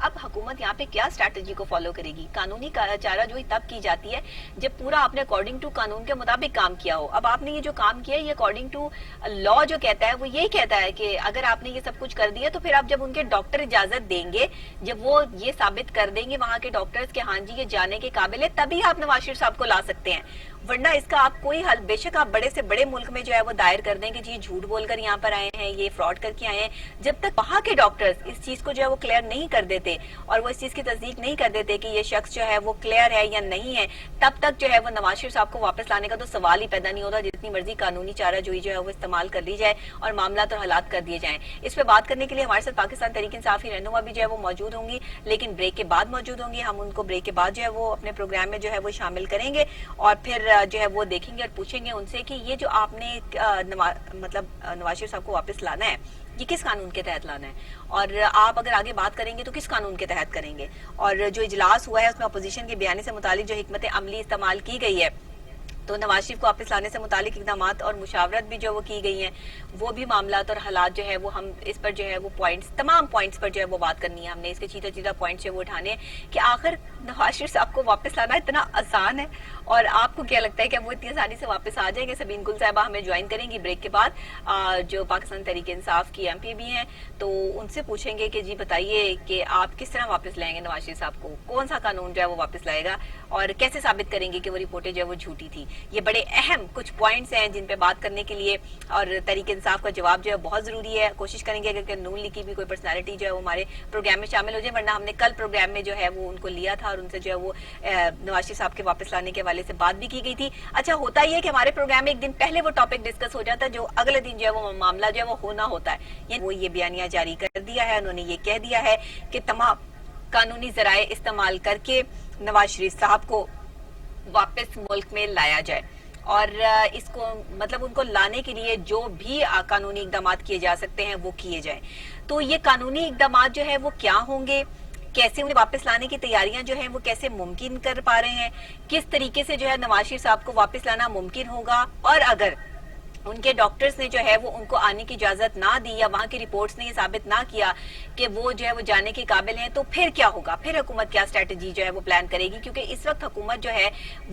اب حکومت یہاں پہ کیا اسٹریٹجی کو فالو کرے گی؟ قانونی چارہ جوئی تب کی جاتی ہے جب پورا آپ نے اکارڈنگ ٹو قانون کے مطابق کام کیا ہو. اب آپ نے یہ جو کام کیا ہے یہ اکارڈنگ ٹو لا جو کہتا ہے وہ یہی کہتا ہے کہ اگر آپ نے یہ سب کچھ کر دیا تو پھر آپ جب ان کے ڈاکٹر اجازت دیں گے, جب وہ یہ ثابت کر دیں گے وہاں کے ڈاکٹرز کہ ہاں جی یہ جانے کے قابل ہے, تبھی آپ نواز شریف صاحب کو لا سکتے ہیں. ورنہ اس کا آپ کوئی حل, بے شک آپ بڑے سے بڑے ملک میں جو ہے وہ دائر کر دیں کہ جی جھوٹ بول کر یہاں پر آئے ہیں, یہ فراڈ کر کے آئے ہیں, جب تک وہاں کے ڈاکٹرز اس چیز کو جو ہے وہ کلیئر نہیں کر دیتے اور وہ اس چیز کی تصدیق نہیں کر دیتے کہ یہ شخص جو ہے وہ کلیئر ہے یا نہیں ہے, تب تک جو ہے وہ نواز شریف صاحب کو واپس لانے کا تو سوال ہی پیدا نہیں ہوتا. جتنی مرضی قانونی چارہ جوئی جو ہے وہ استعمال کر لی جائے اور معاملات اور حالات کر دیے جائیں. اس پہ بات کرنے کے لیے ہمارے ساتھ پاکستان تحریک انصاف کی رہنما بھی جو ہے وہ موجود ہوں گی, لیکن بریک کے بعد موجود ہوں گی. ہم ان کو بریک کے بعد جو ہے وہ اپنے پروگرام میں جو ہے وہ شامل کریں گے اور پھر جو ہے وہ دیکھیں گے اور پوچھیں گے ان سے کہ یہ جو آپ نے مطلب نواز شریف صاحب کو واپس لانا ہے یہ کس قانون کے تحت لانا ہے, اور آپ اگر آگے بات کریں گے تو کس قانون کے تحت کریں گے. اور جو اجلاس ہوا ہے اس میں اپوزیشن کے بیانے سے متعلق جو حکمت عملی استعمال کی گئی ہے, تو نواز شریف کو واپس لانے سے متعلق اقدامات اور مشاورت بھی جو وہ کی گئی ہیں, وہ بھی معاملات اور حالات جو ہے وہ ہم اس پر جو ہے وہ پوائنٹس, تمام پوائنٹس پر جو ہے وہ بات کرنی ہے. ہم نے اس کے چیدہ چیدہ پوائنٹس جو وہ اٹھانے ہیں کہ آخر نواز شریف صاحب کو واپس لانا اتنا آسان ہے, اور آپ کو کیا لگتا ہے کہ وہ اتنی آسانی سے واپس آ جائیں گے؟ سبین گل صاحبہ ہمیں جوائن کریں گی بریک کے بعد, جو پاکستان تحریک انصاف کی MP بھی ہیں, تو ان سے پوچھیں گے کہ جی بتائیے کہ آپ کس طرح واپس لائیں گے نواز شریف صاحب کو, کون سا قانون جو ہے وہ واپس لائے گا, اور کیسے ثابت کریں گے کہ وہ رپورٹیں جو ہے وہ جھوٹی تھی. یہ بڑے اہم کچھ پوائنٹس ہیں جن پہ بات کرنے کے لیے, اور تحریک انصاف کا جواب جو ہے بہت ضروری ہے. کوشش کریں گے اگر نون لیگ کی بھی کوئی پرسنالٹی جو ہے وہ ہمارے پروگرام میں شامل ہو جائے, ورنہ ہم نے کل پروگرام میں جو ہے وہ ان کو لیا تھا اور ان سے جو ہے وہ نواز شریف صاحب کے واپس لانے کے حوالے سے بات بھی کی گئی تھی. اچھا ہوتا یہ ہے کہ ہمارے پروگرام میں ایک دن پہلے وہ ٹاپک ڈسکس ہو جاتا ہے, جو اگلے دن جو ہے وہ معاملہ جو ہے وہ ہونا ہوتا ہے. یعنی وہ یہ بیانیہ جاری کر دیا ہے, انہوں نے یہ کہہ دیا ہے کہ تمام قانونی ذرائع استعمال کر کے نواز شریف صاحب کو واپس ملک میں لایا جائے, اور اس کو مطلب ان کو لانے کے لیے جو بھی قانونی اقدامات کیے جا سکتے ہیں وہ کیے جائیں. تو یہ قانونی اقدامات جو ہے وہ کیا ہوں گے, کیسے انہیں واپس لانے کی تیاریاں جو ہیں وہ کیسے ممکن کر پا رہے ہیں, کس طریقے سے جو ہے نواز شریف صاحب کو واپس لانا ممکن ہوگا, اور اگر ان کے ڈاکٹرز نے جو ہے وہ ان کو آنے کی اجازت نہ دی یا وہاں کی رپورٹس نے یہ ثابت نہ کیا کہ وہ جو ہے وہ جانے کے قابل ہیں, تو پھر کیا ہوگا, پھر حکومت کیا اسٹریٹجی جو ہے وہ پلان کرے گی. کیونکہ اس وقت حکومت جو ہے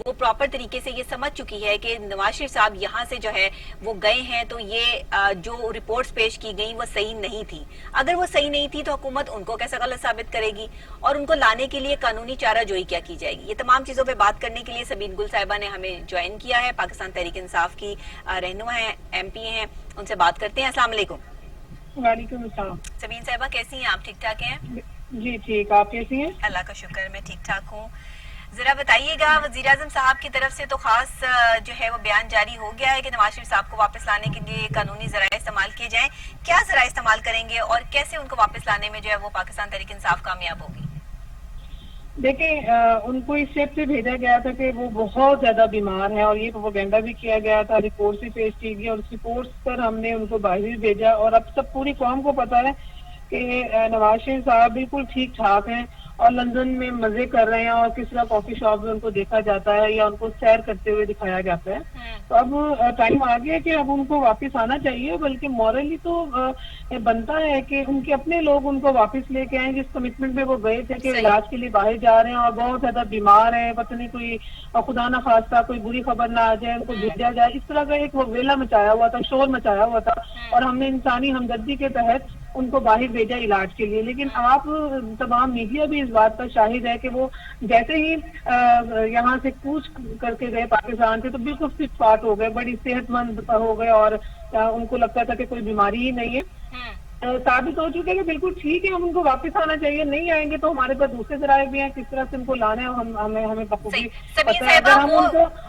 وہ پراپر طریقے سے یہ سمجھ چکی ہے کہ نواز شریف صاحب یہاں سے جو ہے وہ گئے ہیں تو یہ جو رپورٹس پیش کی گئیں وہ صحیح نہیں تھی. اگر وہ صحیح نہیں تھی تو حکومت ان کو کیسے غلط ثابت کرے گی, اور ان کو لانے کے لیے قانونی چارہ جوئی کیا کی جائے گی. یہ تمام چیزوں پہ بات کرنے کے لیے سبین گل صاحبہ نے ہمیں جوائن کیا ہے, پاکستان تحریک انصاف کی رہنما ہیں, MP ہیں, ان سے بات کرتے ہیں. السلام علیکم.
وعلیکم السلام.
سبین صاحبہ کیسی ہیں آپ, ٹھیک ٹھاک ہیں؟
جی ٹھیک, آپ کیسی ہیں؟
اللہ کا شکر میں ٹھیک ٹھاک ہوں. ذرا بتائیے گا, وزیر اعظم صاحب کی طرف سے تو خاص جو ہے وہ بیان جاری ہو گیا ہے کہ نواز شریف صاحب کو واپس لانے کے لیے قانونی ذرائع استعمال کیے جائیں. کیا ذرائع استعمال کریں گے اور کیسے ان کو واپس لانے میں جو ہے وہ پاکستان تحریک انصاف کامیاب ہوگی؟
دیکھیں, ان کو اس شیپ سے بھیجا گیا تھا کہ وہ بہت زیادہ بیمار ہیں, اور یہ پروپیگنڈا بھی کیا گیا تھا, رپورٹس بھی پیش کی گئی, اور اس رپورٹس پر ہم نے ان کو باہر بھیجا. اور اب سب پوری قوم کو پتا ہے کہ نواز شریف صاحب بالکل ٹھیک ٹھاک ہیں اور لندن میں مزے کر رہے ہیں, اور کس طرح کافی شاپ میں ان کو دیکھا جاتا ہے یا ان کو سیر کرتے ہوئے دکھایا جاتا ہے. تو اب ٹائم آ گیا کہ اب ان کو واپس آنا چاہیے, بلکہ مورلی تو بنتا ہے کہ ان کے اپنے لوگ ان کو واپس لے کے آئیں, جس کمٹمنٹ میں وہ گئے تھے کہ علاج کے لیے باہر جا رہے ہیں اور بہت زیادہ بیمار ہیں, پتہ نہیں کوئی خدا نہ خواستہ کوئی بری خبر نہ آ جائے, ان کو بھیجا جائے. اس طرح کا ایک وہ ویلا مچایا ہوا تھا, شور مچایا ہوا تھا, اور ہم نے انسانی ہمدردی کے تحت ان کو باہر بھیجا علاج کے لیے. لیکن آپ تمام میڈیا بھی اس بات پر شاہد ہے کہ وہ جیسے ہی یہاں سے کوچ کر کے گئے پاکستان سے, تو بالکل فٹ فاٹ ہو گئے, بڑی صحت مند ہو گئے, اور ان کو لگتا تھا کہ کوئی بیماری ہی نہیں ہے. ثابت ہو چکے کہ بالکل ٹھیک ہے, ہم ان کو واپس آنا چاہیے. نہیں آئیں گے تو ہمارے پاس دوسرے ذرائع بھی ہیں, کس طرح سے ان کو لانا ہے ہمیں بخوبی پتہ ہے.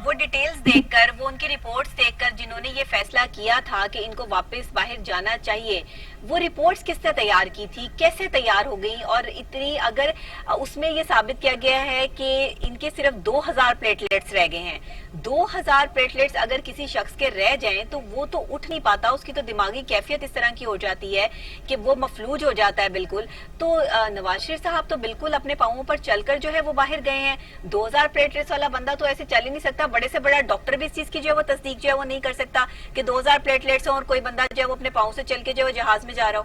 وہ ڈیٹیلز دیکھ کر, وہ ان کی رپورٹس دیکھ کر جنہوں نے یہ فیصلہ کیا تھا کہ ان کو واپس باہر جانا چاہیے, وہ رپورٹس کس سے تیار کی تھی, کیسے تیار ہو گئی, اور اتنی اگر اس میں یہ ثابت کیا گیا ہے کہ ان کے صرف 2000 پلیٹلیٹس رہ گئے ہیں. 2000 پلیٹلیٹس اگر کسی شخص کے رہ جائیں تو وہ تو اٹھ نہیں پاتا, اس کی تو دماغی کیفیت اس طرح کی ہو جاتی ہے کہ وہ مفلوج ہو جاتا ہے بالکل. تو نواز شریف صاحب تو بالکل اپنے پاؤں پر چل کر جو ہے وہ باہر گئے ہیں. 2000 پلیٹلیٹس والا بندہ تو ایسے چل ہی نہیں سکتا, بڑے سے بڑا ڈاکٹر بھی اس چیز کی جو ہے وہ تصدیق جو ہے وہ نہیں کر سکتا کہ 2000 پلیٹلیٹس ہوں اور کوئی بندہ جو ہے وہ اپنے پاؤں سے چل کے جو ہے جہاز میں جا رہا ہو.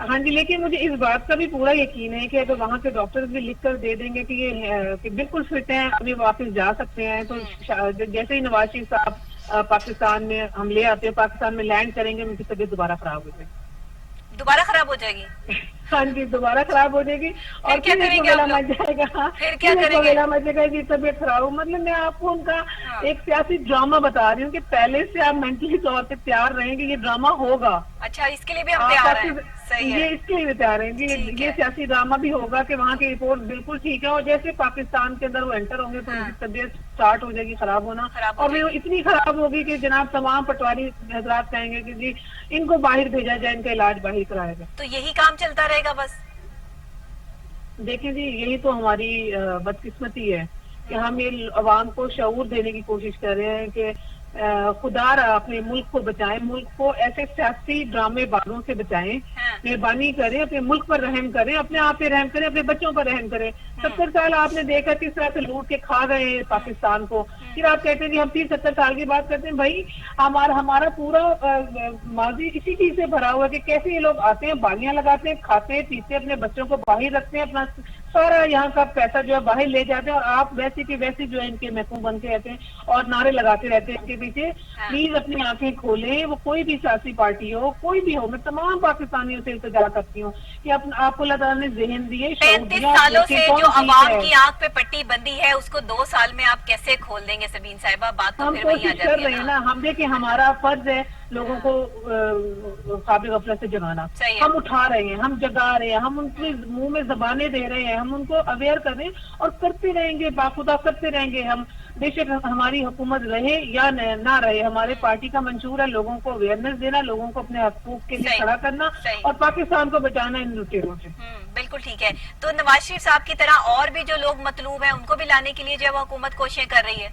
ہاں جی، لیکن مجھے اس بات کا بھی پورا یقین ہے کہ اگر وہاں کے ڈاکٹر بھی لکھ کر دے دیں گے کہ یہ کہ بالکل فٹ ہیں، ابھی واپس جا سکتے ہیں، تو جیسے ہی نواز شریف صاحب پاکستان میں ہم لے آتے ہیں، پاکستان میں لینڈ کریں گے، ان کی طبیعت دوبارہ خراب ہو جائے گی.
دوبارہ خراب ہو جائے گی؟
ہاں جی، دوبارہ خراب ہو جائے گی اور
کیا
پھر ایک
کریں گے
وغیرہ
آپ
مچ
لوگ؟
جائے گا.
پھر کیا
پھر ایک
کریں گے؟
وغیرہ مچ جائے گا کہ طبیعت خراب ہو. مطلب میں آپ کو ان کا
ہاں.
ایک سیاسی ڈرامہ بتا رہی ہوں کہ پہلے سے آپ مینٹلی طور پہ تیار رہیں کہ یہ ڈرامہ ہوگا.
اچھا، اس کے لیے بھی ہم
آپ
تیار
کا
ہیں. صحیح
یہ
ہے.
اس کے لیے تیار ہیں کہ
ٹھیک
یہ
ہے.
سیاسی ڈرامہ بھی ہوگا کہ وہاں کی رپورٹ بالکل ٹھیک ہے، اور جیسے پاکستان کے اندر وہ انٹر ہوں گے تو ان
ہاں.
کی طبیعت اسٹارٹ ہو جائے گی خراب ہونا،
خراب ہو
اور
جائے
وہ
گی.
اتنی خراب ہوگی کہ جناب تمام پٹواری حضرات کہیں گے کہ جی ان کو باہر بھیجا جائے، ان کا علاج باہر کرایا جائے.
تو یہی کام چلتا رہے گا بس؟
دیکھیں جی، یہی تو ہماری بدقسمتی ہے کہ ہم یہ عوام کو شعور دینے کی کوشش کر رہے ہیں کہ خدا را اپنے ملک کو بچائیں، ملک کو ایسے سیاسی ڈرامے بازوں سے بچائیں.
ہاں.
مہربانی کریں، اپنے ملک پر رحم کریں، اپنے آپ پہ رحم کریں، اپنے بچوں پر رحم کریں. 70 سال آپ نے دیکھا کس طرح سے لوٹ کے کھا گئے ہیں پاکستان کو. پھر آپ کہتے ہیں کہ ہم 30-70 سال کی بات کرتے ہیں. بھائی ہمارا پورا ماضی اسی چیز سے بھرا ہوا ہے کہ کیسے یہ لوگ آتے ہیں، بالیاں لگاتے ہیں، کھاتے ہیں پیتے، اپنے بچوں کو باہر رکھتے ہیں، اپنا سارا یہاں کا پیسہ جو ہے باہر لے جاتے ہیں، اور آپ ویسے کی ویسے جو ہے ان کے محکوم بن کے رہتے ہیں اور نعرے لگاتے رہتے ہیں ان کے پیچھے. پلیز اپنی آنکھیں کھولیں، وہ کوئی بھی سیاسی پارٹی ہو، کوئی بھی ہو. میں تمام پاکستانیوں سے التجا کرتی ہوں کہ آپ کو اللہ تعالیٰ نے ذہن دیے، شعور
35
دیا، آپ
سالوں
دیکھیں
سے
کون
جو
ٹھیک
عوام
ہے.
کی آنکھ پہ پٹی بندی ہے اس کو 2 سال میں آپ کیسے کھول دیں گے سبین صاحبہ؟ بات تو
ہم
پھر وہیں آ
کوشش کر
جاتی ہے
رہے ہیں
نا.
نا. ہم دیکھیں ہمارا فرض ہے لوگوں کو خواب غفلت سے جگانا.
صحیح ہے.
ہم اٹھا رہے ہیں، ہم جگا رہے ہیں، ہم ان کے منہ میں زبانیں دے رہے ہیں، ہم ان کو اویئر کر رہے ہیں اور کرتے رہیں گے، باخدا کرتے رہیں گے. ہم بے شک ہماری حکومت رہے یا نہ رہے، ہمارے پارٹی کا منشور ہے لوگوں کو اویئرنیس دینا، لوگوں کو اپنے حقوق کے لیے
صحیح.
کھڑا کرنا
صحیح.
اور پاکستان کو بچانا ان لٹیروں سے.
بالکل ٹھیک ہے. تو نواز شریف صاحب کی طرح اور بھی جو لوگ مطلوب ہیں ان کو بھی لانے کے لیے جو ہے وہ حکومت کوششیں کر رہی ہے؟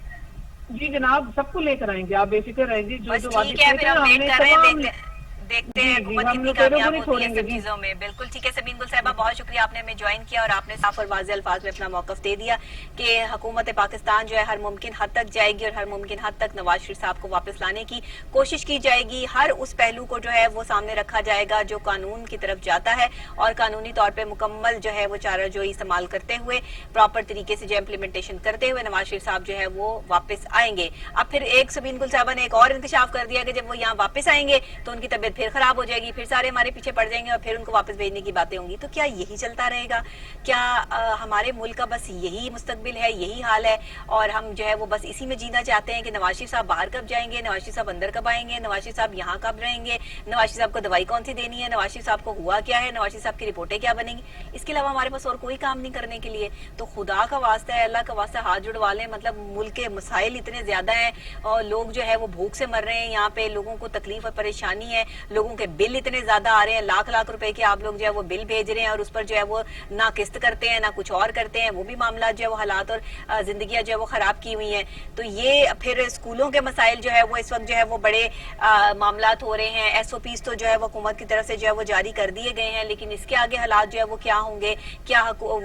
جی جناب، سب کو لے کر آئیں گے، آپ بے فکر رہیں گے. جو
بس
وعدے
ٹھیک ہے،
کیے
پھر
تھے
ہم
نا ہم
ویٹ
نے
کر رہے
تمام.
ہیں، دیکھتے ہیں
جی
حکومت
ہم
کتنی
لٹیروں کو
کامیاب
نہیں
ہوتی ہے
چھوڑیں گے.
سب
جی
چیزوں میں. بالکل ٹھیک ہے سبین گل صاحبہ، بہت شکریہ آپ نے ہمیں جوائن کیا اور آپ نے صاف اور واضح الفاظ میں اپنا موقف دے دیا کہ حکومت پاکستان جو ہے ہر ممکن حد تک جائے گی اور ہر ممکن حد تک نواز شریف صاحب کو واپس لانے کی کوشش کی جائے گی. ہر اس پہلو کو جو ہے وہ سامنے رکھا جائے گا جو قانون کی طرف جاتا ہے اور قانونی طور پہ مکمل جو ہے وہ چارہ جوئی استعمال کرتے ہوئے پراپر طریقے سے جو امپلیمنٹیشن کرتے ہوئے نواز شریف صاحب جو ہے وہ واپس آئیں گے. اب پھر ایک سبین گل صاحبہ نے ایک اور انکشاف کر دیا کہ جب وہ یہاں واپس آئیں گے تو ان کی طبیعت پھر خراب ہو جائے گی، پھر سارے ہمارے پیچھے پڑ جائیں گے اور پھر ان کو واپس بھیجنے کی باتیں ہوں گی. تو کیا یہی چلتا رہے گا؟ کیا ہمارے ملک کا بس یہی مستقبل ہے، یہی حال ہے اور ہم جو ہے وہ بس اسی میں جینا چاہتے ہیں کہ نواز شریف صاحب باہر کب جائیں گے، نواز شریف صاحب اندر کب آئیں گے، نواز شریف صاحب یہاں کب رہیں گے، نواز شریف صاحب کو دوائی کون سی دینی ہے، نواز شریف صاحب کو ہوا کیا ہے، نواز شریف صاحب کی رپورٹیں کیا بنیں گی؟ اس کے علاوہ ہمارے پاس اور کوئی کام نہیں کرنے کے لیے. تو خدا کا واسطہ ہے، اللہ کا واسطہ ہاتھ جڑوا لیں. مطلب ملک کے مسائل اتنے زیادہ ہیں اور لوگ جو ہے وہ بھوک سے مر رہے ہیں، یہاں پہ لوگوں کو تکلیف اور پریشانی ہے، لوگوں کے بل اتنے زیادہ آ رہے ہیں، لاکھ روپے کے آپ لوگ جو ہے وہ بل بھیج رہے ہیں اور اس پر جو ہے وہ نہ قسط کرتے ہیں نہ کچھ اور کرتے ہیں. وہ بھی معاملات جو ہے وہ حالات اور زندگیاں جو ہے وہ خراب کی ہوئی ہیں. تو یہ پھر اسکولوں کے مسائل جو ہے وہ اس وقت جو ہے وہ بڑے معاملات ہو رہے ہیں. ایس او پیز تو جو ہے وہ حکومت کی طرف سے جو ہے وہ جاری کر دیے گئے ہیں، لیکن اس کے آگے حالات جو ہے وہ کیا ہوں گے؟ کیا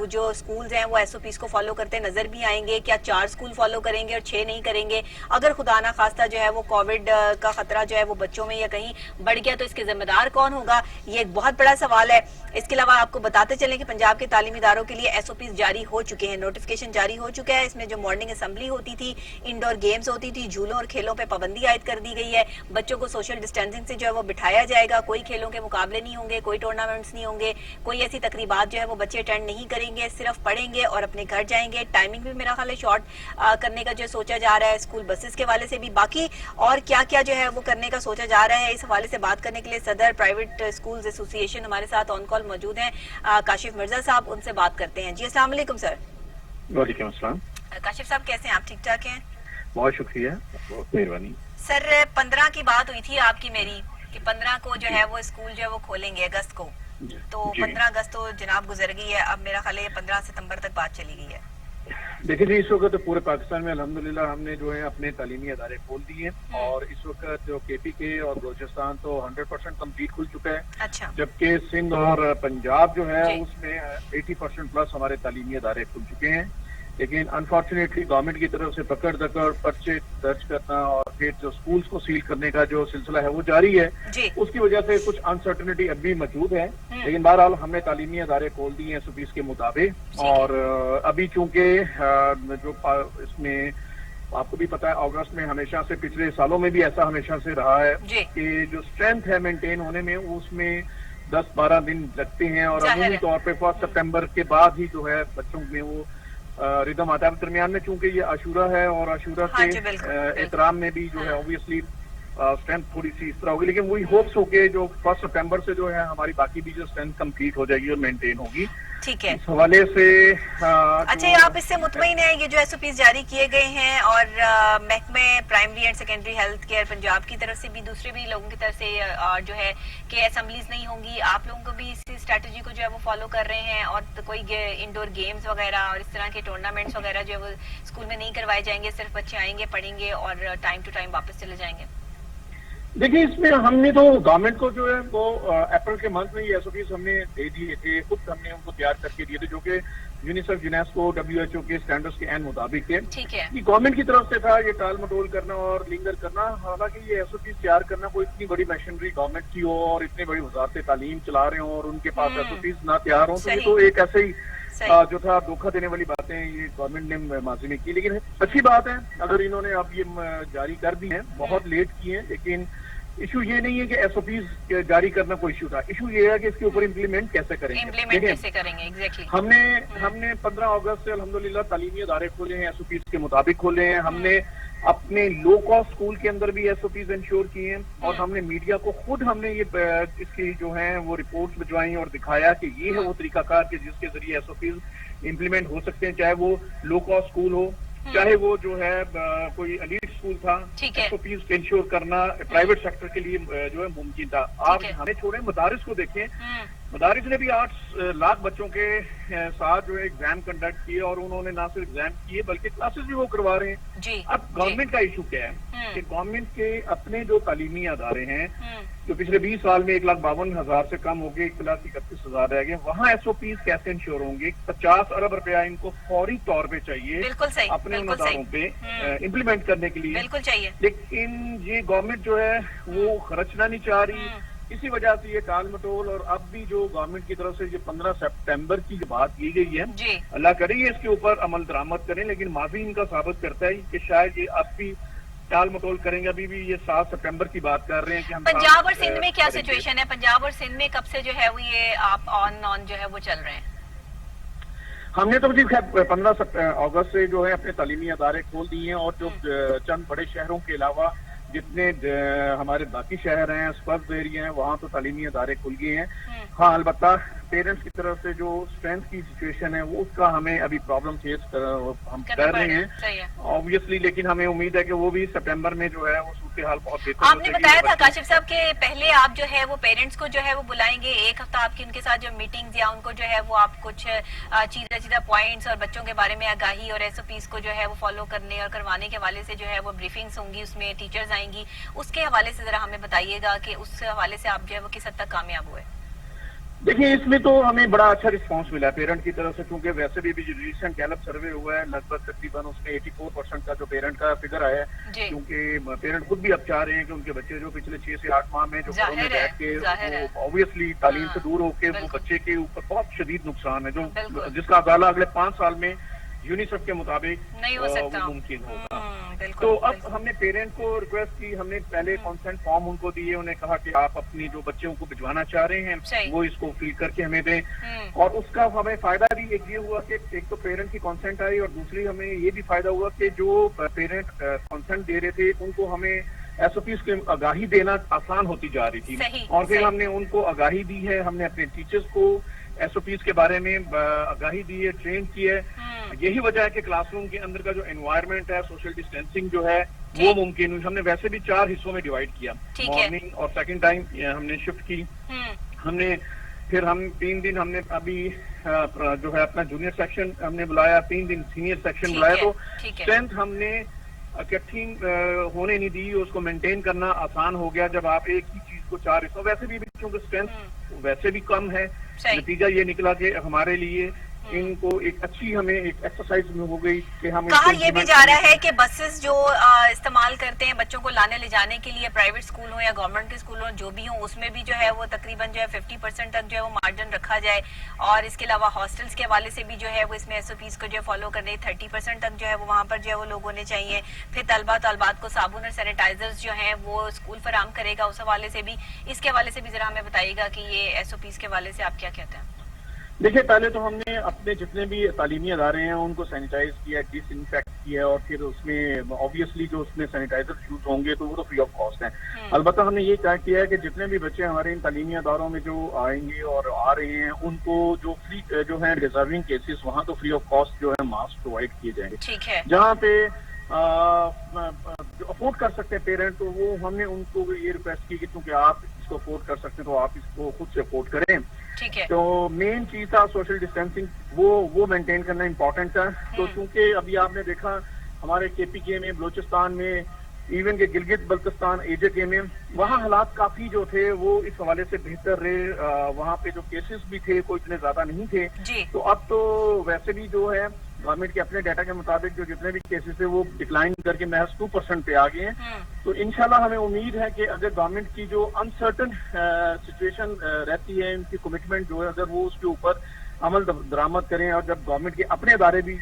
جو اسکولز ہیں وہ ایس او پیز کو فالو کرتے نظر بھی آئیں گے؟ کیا 4 اسکول فالو کریں گے اور 6 نہیں کریں گے؟ اگر خدا نہ خواستہ جو ہے وہ کووڈ کا خطرہ جو ہے وہ بچوں میں یا کہیں بڑھ گیا تو اس کے ذمہ دار کون ہوگا؟ یہ ایک بہت بڑا سوال ہے. اس کے علاوہ آپ کو بتاتے چلیں کہ پنجاب کے تعلیمی اداروں کے لیے ایس او پیز جاری ہو چکے ہیں، نوٹیفکیشن جاری ہو چکا ہے. اس میں جو مارننگ اسمبلی ہوتی تھی، انڈور گیمز ہوتی تھی، جھولوں اور کھیلوں پہ پابندی عائد کر دی گئی ہے. بچوں کو سوشل ڈسٹینسنگ سے جو ہے وہ بٹھایا جائے گا. کوئی کھیلوں کے مقابلے نہیں ہوں گے، کوئی ٹورنامنٹس نہیں ہوں گے، کوئی ایسی تقریبات جو ہے وہ بچے اٹینڈ نہیں کریں گے، صرف پڑھیں گے اور اپنے گھر جائیں گے. ٹائمنگ بھی میرا خیال ہے شارٹ کرنے کا جو سوچا جا رہا ہے اسکول بسز کے حوالے سے بھی. باقی اور کیا کیا جو ہے وہ کرنے کا سوچا جا رہا ہے، اس حوالے سے بات کرنے کے لیے صدر پرائیویٹ اسکولز ایسوسی ایشن ہمارے ساتھ آن کال موجود ہیں، کاشف مرزا صاحب. ان سے بات کرتے ہیں. جی السلام علیکم سر.
وعلیکم السلام.
کاشف صاحب کیسے ہیں آپ؟ ٹھیک ٹھاک ہیں؟
بہت شکریہ، بہت مہربانی.
سر 15 کی بات ہوئی تھی آپ کی میری کہ 15 کو جو ہے وہ اسکول جو ہے وہ کھولیں گے اگست کو. تو 15 اگست تو جناب گزر گئی ہے. اب میرا خیال ہے 15 ستمبر تک بات چلی گئی ہے.
دیکھیں جی، اس وقت پورے پاکستان میں الحمدللہ ہم نے جو ہے اپنے تعلیمی ادارے کھول دیے اور اس وقت جو کے پی کے اور بلوچستان تو 100% کمپلیٹ کھل چکا ہے.
اچھا.
جبکہ سندھ اور پنجاب جو ہے اس میں 80% پلس ہمارے تعلیمی ادارے کھل چکے ہیں. لیکن انفارچونیٹلی گورنمنٹ کی طرف سے پکڑ دکڑ پرچے درج کرنا اور پھر جو اسکولس کو سیل کرنے کا جو سلسلہ ہے وہ جاری ہے. اس کی وجہ سے کچھ انسرٹنٹی اب بھی موجود ہے, لیکن بہرحال ہم نے تعلیمی ادارے کھول دیے ہیں SOPs کے مطابق. اور ابھی چونکہ جو اس میں آپ کو بھی پتا ہے اگست میں ہمیشہ سے پچھلے سالوں میں بھی ایسا ہمیشہ سے رہا ہے کہ جو اسٹرینتھ ہے مینٹین ہونے میں اس میں 10-12 دن لگتے ہیں, اور عمومی طور پہ 1 سپٹمبر کے بعد ہی جو ہے بچوں میں وہ ردم آتا ہے. درمیان میں چونکہ یہ عاشورہ ہے اور عاشورہ کے احترام میں بھی جو ہے اوبیسلی اسٹرینتھ تھوڑی سی اس طرح ہوگی, لیکن وہی ہوپس ہو کے جو 1 سپٹمبر سے جو ہے ہماری باقی بھی جو اسٹرینتھ کمپلیٹ ہو جائے گی اور مینٹین ہوگی.
ٹھیک ہے,
اس حوالے سے
اچھا آپ اس سے مطمئن ہیں یہ جو SOPs جاری کیے گئے ہیں اور محکمہ primary and secondary health care Punjab کی طرف سے بھی دوسرے بھی لوگوں کی طرف سے جو ہے کہ اسمبلیز نہیں ہوں گی, آپ لوگوں کو بھی اسی اسٹریٹجی کو جو ہے وہ فالو کر رہے ہیں اور کوئی انڈور گیمز وغیرہ اور اس طرح کے ٹورنامنٹس وغیرہ جو ہے وہ اسکول میں نہیں کروائے جائیں گے, صرف بچے آئیں گے پڑھیں گے اور ٹائم ٹو ٹائم واپس چلے جائیں گے؟
دیکھیے اس میں ہم نے تو گورنمنٹ کو جو ہے وہ اپریل کے منتھ میں یہ SOPs ہم نے دے دیے تھے, خود ہم نے ان کو تیار کر کے دیے تھے جو کہ یونیسیف UNESCO WHO کے اسٹینڈرڈس کے عین مطابق ہے. یہ گورنمنٹ کی طرف سے تھا یہ ٹال مٹول کرنا اور لنگر کرنا, حالانکہ یہ SOPs تیار کرنا کوئی اتنی بڑی مشینری گورنمنٹ کی ہو اور اتنی بڑی وزارت تعلیم چلا رہے ہوں اور ان کے پاس SOPs نہ تیار ہوں, تو یہ تو ایک ایسے ہی جو تھا دھوکہ دینے والی باتیں یہ گورنمنٹ نے ماضی میں کی. لیکن اچھی بات ہے اگر انہوں نے اب یہ جاری کر دی ہیں, بہت لیٹ کی ہیں, لیکن ایشو یہ نہیں ہے کہ SOPs جاری کرنا کوئی ایشو تھا, ایشو یہ ہے کہ اس کے اوپر امپلیمنٹ کیسے کریں گے. ہم نے 15 اگست سے الحمدللہ تعلیمی ادارے کھولے ہیں, SOPs کے مطابق کھولے ہیں. ہم نے اپنے لو کاسٹ اسکول کے اندر بھی SOPs انشور کیے ہیں اور ہم نے میڈیا کو خود ہم نے یہ اس کی جو ہیں وہ رپورٹس بھجوائی اور دکھایا کہ یہ ہے وہ طریقہ کار کہ جس کے ذریعے SOPs امپلیمنٹ ہو سکتے ہیں, چاہے وہ لو کاسٹ اسکول ہو چاہے وہ جو ہے کوئی ایلیٹ اسکول تھا. SOPs انشور کرنا پرائیویٹ سیکٹر کے لیے جو ہے ممکن تھا. آپ ہمیں چھوڑیں مدارس کو دیکھیں, مدارس نے بھی 8 لاکھ بچوں کے ساتھ جو ہے ایگزام کنڈکٹ کیے اور انہوں نے نہ صرف ایگزام کیے بلکہ کلاسز بھی وہ کروا رہے ہیں. اب گورنمنٹ کا ایشو کیا ہے کہ گورنمنٹ کے اپنے جو تعلیمی ادارے ہیں جو پچھلے 20 سال میں 1,52,000 سے کم ہو گئے 1,31,000 رہ گئے, وہاں SOPs کیسے انشور ہوں گے؟ 50 ارب روپیہ ان کو فوری طور پہ چاہیے اپنے ان اداروں پہ امپلیمنٹ کرنے کے لیے, لیکن یہ گورنمنٹ جو ہے وہ خرچنا نہیں چاہ رہی. اسی وجہ سے یہ ٹال مٹول, اور اب بھی جو گورنمنٹ کی طرف سے یہ 15 سپٹمبر کی جو بات کی گئی ہے اللہ کرے یہ اس کے اوپر عمل درآمد کریں, لیکن ماضی ان کا ثابت کرتا ہے کہ شاید یہ اب بھی ٹال مٹول کریں گے. ابھی بھی یہ 7 سپٹمبر کی بات کر رہے ہیں کہ ہم
پنجاب اور سندھ میں کیا سچویشن ہے؟ پنجاب اور سندھ میں کب سے جو ہے وہ یہ آپ آن جو ہے وہ چل رہے ہیں؟
ہم نے تو 15 اگست سے جو ہے اپنے تعلیمی ادارے کھول دیے ہیں, اور جو چند بڑے شہروں کے علاوہ جتنے ہمارے باقی شہر ہیں اسپرد ایریا ہیں وہاں تو تعلیمی ادارے کھل گئے ہیں. ہاں البتہ پیرنٹس کی طرف سے جو اسٹرینتھ کی سچویشن ہے وہ اس کا ہمیں ابھی پرابلم فیس ہم کر رہے ہیں obviously, لیکن ہمیں امید ہے کہ وہ بھی سپٹمبر میں جو ہے وہ صورتحال بہت بہتر.
آپ نے بتایا تھا کاشف صاحب کہ پہلے آپ جو ہے وہ پیرنٹس کو جو ہے وہ بلائیں گے, 1 ہفتہ آپ کی ان کے ساتھ جو میٹنگز یا ان کو جو ہے وہ آپ کچھ چیزہ پوائنٹس اور بچوں کے بارے میں آگاہی اور SOPs کو جو ہے وہ فالو کرنے اور کروانے کے حوالے سے جو ہے وہ بریفنگس ہوں گی, اس میں ٹیچرز آئیں گی. اس کے حوالے سے ذرا ہمیں بتائیے گا کہ اس حوالے سے آپ جو ہے وہ کس حد تک کامیاب ہوئے؟
دیکھیے اس میں تو ہمیں بڑا اچھا رسپانس ملا پیرنٹ کی طرف سے, کیونکہ ویسے بھی جو ریسنٹ گیلپ سروے ہوا ہے لگ بھگ تقریباً اس میں 84% کا جو پیرنٹ کا فگر آیا ہے, کیونکہ پیرنٹ خود بھی اب چاہ رہے ہیں کہ ان کے بچے جو پچھلے 6 سے 8 ماہ میں جو گھروں میں بیٹھ کے اوبیسلی تعلیم سے دور ہو کے وہ بچے کے اوپر بہت شدید نقصان ہے جو جس کا ازالہ اگلے 5 سال میں یونیسیف کے مطابق
نہیں ہو سکتا
ممکن ہوگا. تو اب ہم نے پیرنٹ کو ریکویسٹ کی, ہم نے پہلے کانسنٹ فارم ان کو دیے, انہیں کہا کہ آپ اپنی جو بچوں کو بھجوانا چاہ رہے ہیں وہ اس کو فل کر کے ہمیں دیں. اور اس کا ہمیں فائدہ بھی ایک یہ ہوا کہ ایک تو پیرنٹ کی کانسنٹ آئی, اور دوسری ہمیں یہ بھی فائدہ ہوا کہ جو پیرنٹ کانسنٹ دے رہے تھے ان کو ہمیں SOPs کی آگاہی دینا آسان ہوتی جا رہی تھی. اور پھر ہم نے ان کو آگاہی دی ہے, ہم نے اپنے ٹیچرز کو SOPs کے بارے میں آگاہی دی ہے, ٹرین کی ہے. یہی وجہ ہے کہ کلاس روم کے اندر کا جو انوائرمنٹ ہے, سوشل ڈسٹینسنگ جو ہے وہ ممکن ہوئی. ہم نے ویسے بھی 4 حصوں میں ڈیوائڈ کیا, مارننگ اور سیکنڈ ٹائم ہم نے شفٹ کی. ہم نے پھر 3 دن ہم نے ابھی جو ہے اپنا جونیئر سیکشن ہم نے بلایا, 3 دن سینئر سیکشن بلایا. تو اسٹرینتھ ہم نے اکٹھی ہونے نہیں دی, اس کو مینٹین کرنا آسان ہو گیا جب آپ ایک ہی چیز کو 4 حصوں. ویسے بھی بچوں کی اسٹرینتھ ویسے بھی کم ہے, نتیجہ یہ نکلا کہ ہمارے لیے ان کو ایک اچھی ہمیں ایک ایکسرسائز میں ہو گئی کہ ہم
کہا یہ بھی جا رہا ہے کہ بسز جو استعمال کرتے ہیں بچوں کو لانے لے جانے کے لیے، پرائیویٹ اسکول ہوں یا گورنمنٹ کے اسکول ہوں جو بھی ہوں، اس میں بھی جو ہے وہ تقریباً جو ہے 50% تک جو ہے وہ مارجن رکھا جائے، اور اس کے علاوہ ہاسٹلس کے حوالے سے بھی جو ہے وہ اس میں SOPs کو جو ہے فالو کرنے 30% تک جو ہے وہ وہاں پر جو ہے وہ لوگ ہونے چاہیے. پھر طالبات کو صابن اور سینیٹائزرز جو ہیں وہ اسکول فراہم کرے گا، اس حوالے سے بھی، اس کے حوالے سے بھی ذرا ہمیں بتائیے گا کہ یہ SOPs کے حوالے سے آپ کیا کہتے ہیں؟
دیکھیے، پہلے تو ہم نے اپنے جتنے بھی تعلیمی ادارے ہیں ان کو سینیٹائز کیا، ڈس انفیکٹ کیا، اور پھر اس میں آبویسلی جو اس میں سینیٹائزر یوز ہوں گے تو وہ تو فری آف کاسٹ ہیں. البتہ ہم نے یہ طے کیا ہے کہ جتنے بھی بچے ہمارے ان تعلیمی اداروں میں جو آئیں گے اور آ رہے ہیں ان کو جو فری جو ہیں ڈیزرونگ کیسز وہاں تو فری آف کاسٹ جو ہے ماسک پرووائڈ کیے جائیں گے.
ٹھیک ہے.
جہاں پہ جو افورڈ کر سکتے ہیں پیرنٹ، تو وہ ہم نے ان کو یہ ریکویسٹ کی کہ کیونکہ آپ اس کو افورڈ کر سکتے ہیں تو آپ اس کو خود سے افورڈ کریں.
ٹھیک ہے.
تو مین چیز تھا سوشل ڈسٹینسنگ، وہ مینٹین کرنا امپورٹنٹ تھا. تو چونکہ ابھی آپ نے دیکھا ہمارے KPK میں، بلوچستان میں، ایون کہ گلگت بلتستان AJK میں، وہاں حالات کافی جو تھے وہ اس حوالے سے بہتر رہے. وہاں پہ جو کیسز بھی تھے کوئی اتنے زیادہ نہیں تھے. تو اب تو ویسے بھی جو ہے گورنمنٹ کے اپنے ڈیٹا کے مطابق جو جتنے بھی کیسز تھے وہ ڈکلائن کر کے محض 2% پہ آ گئے ہیں. تو انشاءاللہ ہمیں امید ہے کہ اگر گورنمنٹ کی جو انسرٹن سچویشن رہتی ہے، ان کی کمٹمنٹ جو ہے اگر وہ اس کے اوپر عمل درآمد کریں، اور جب گورنمنٹ کے اپنے ادارے بھی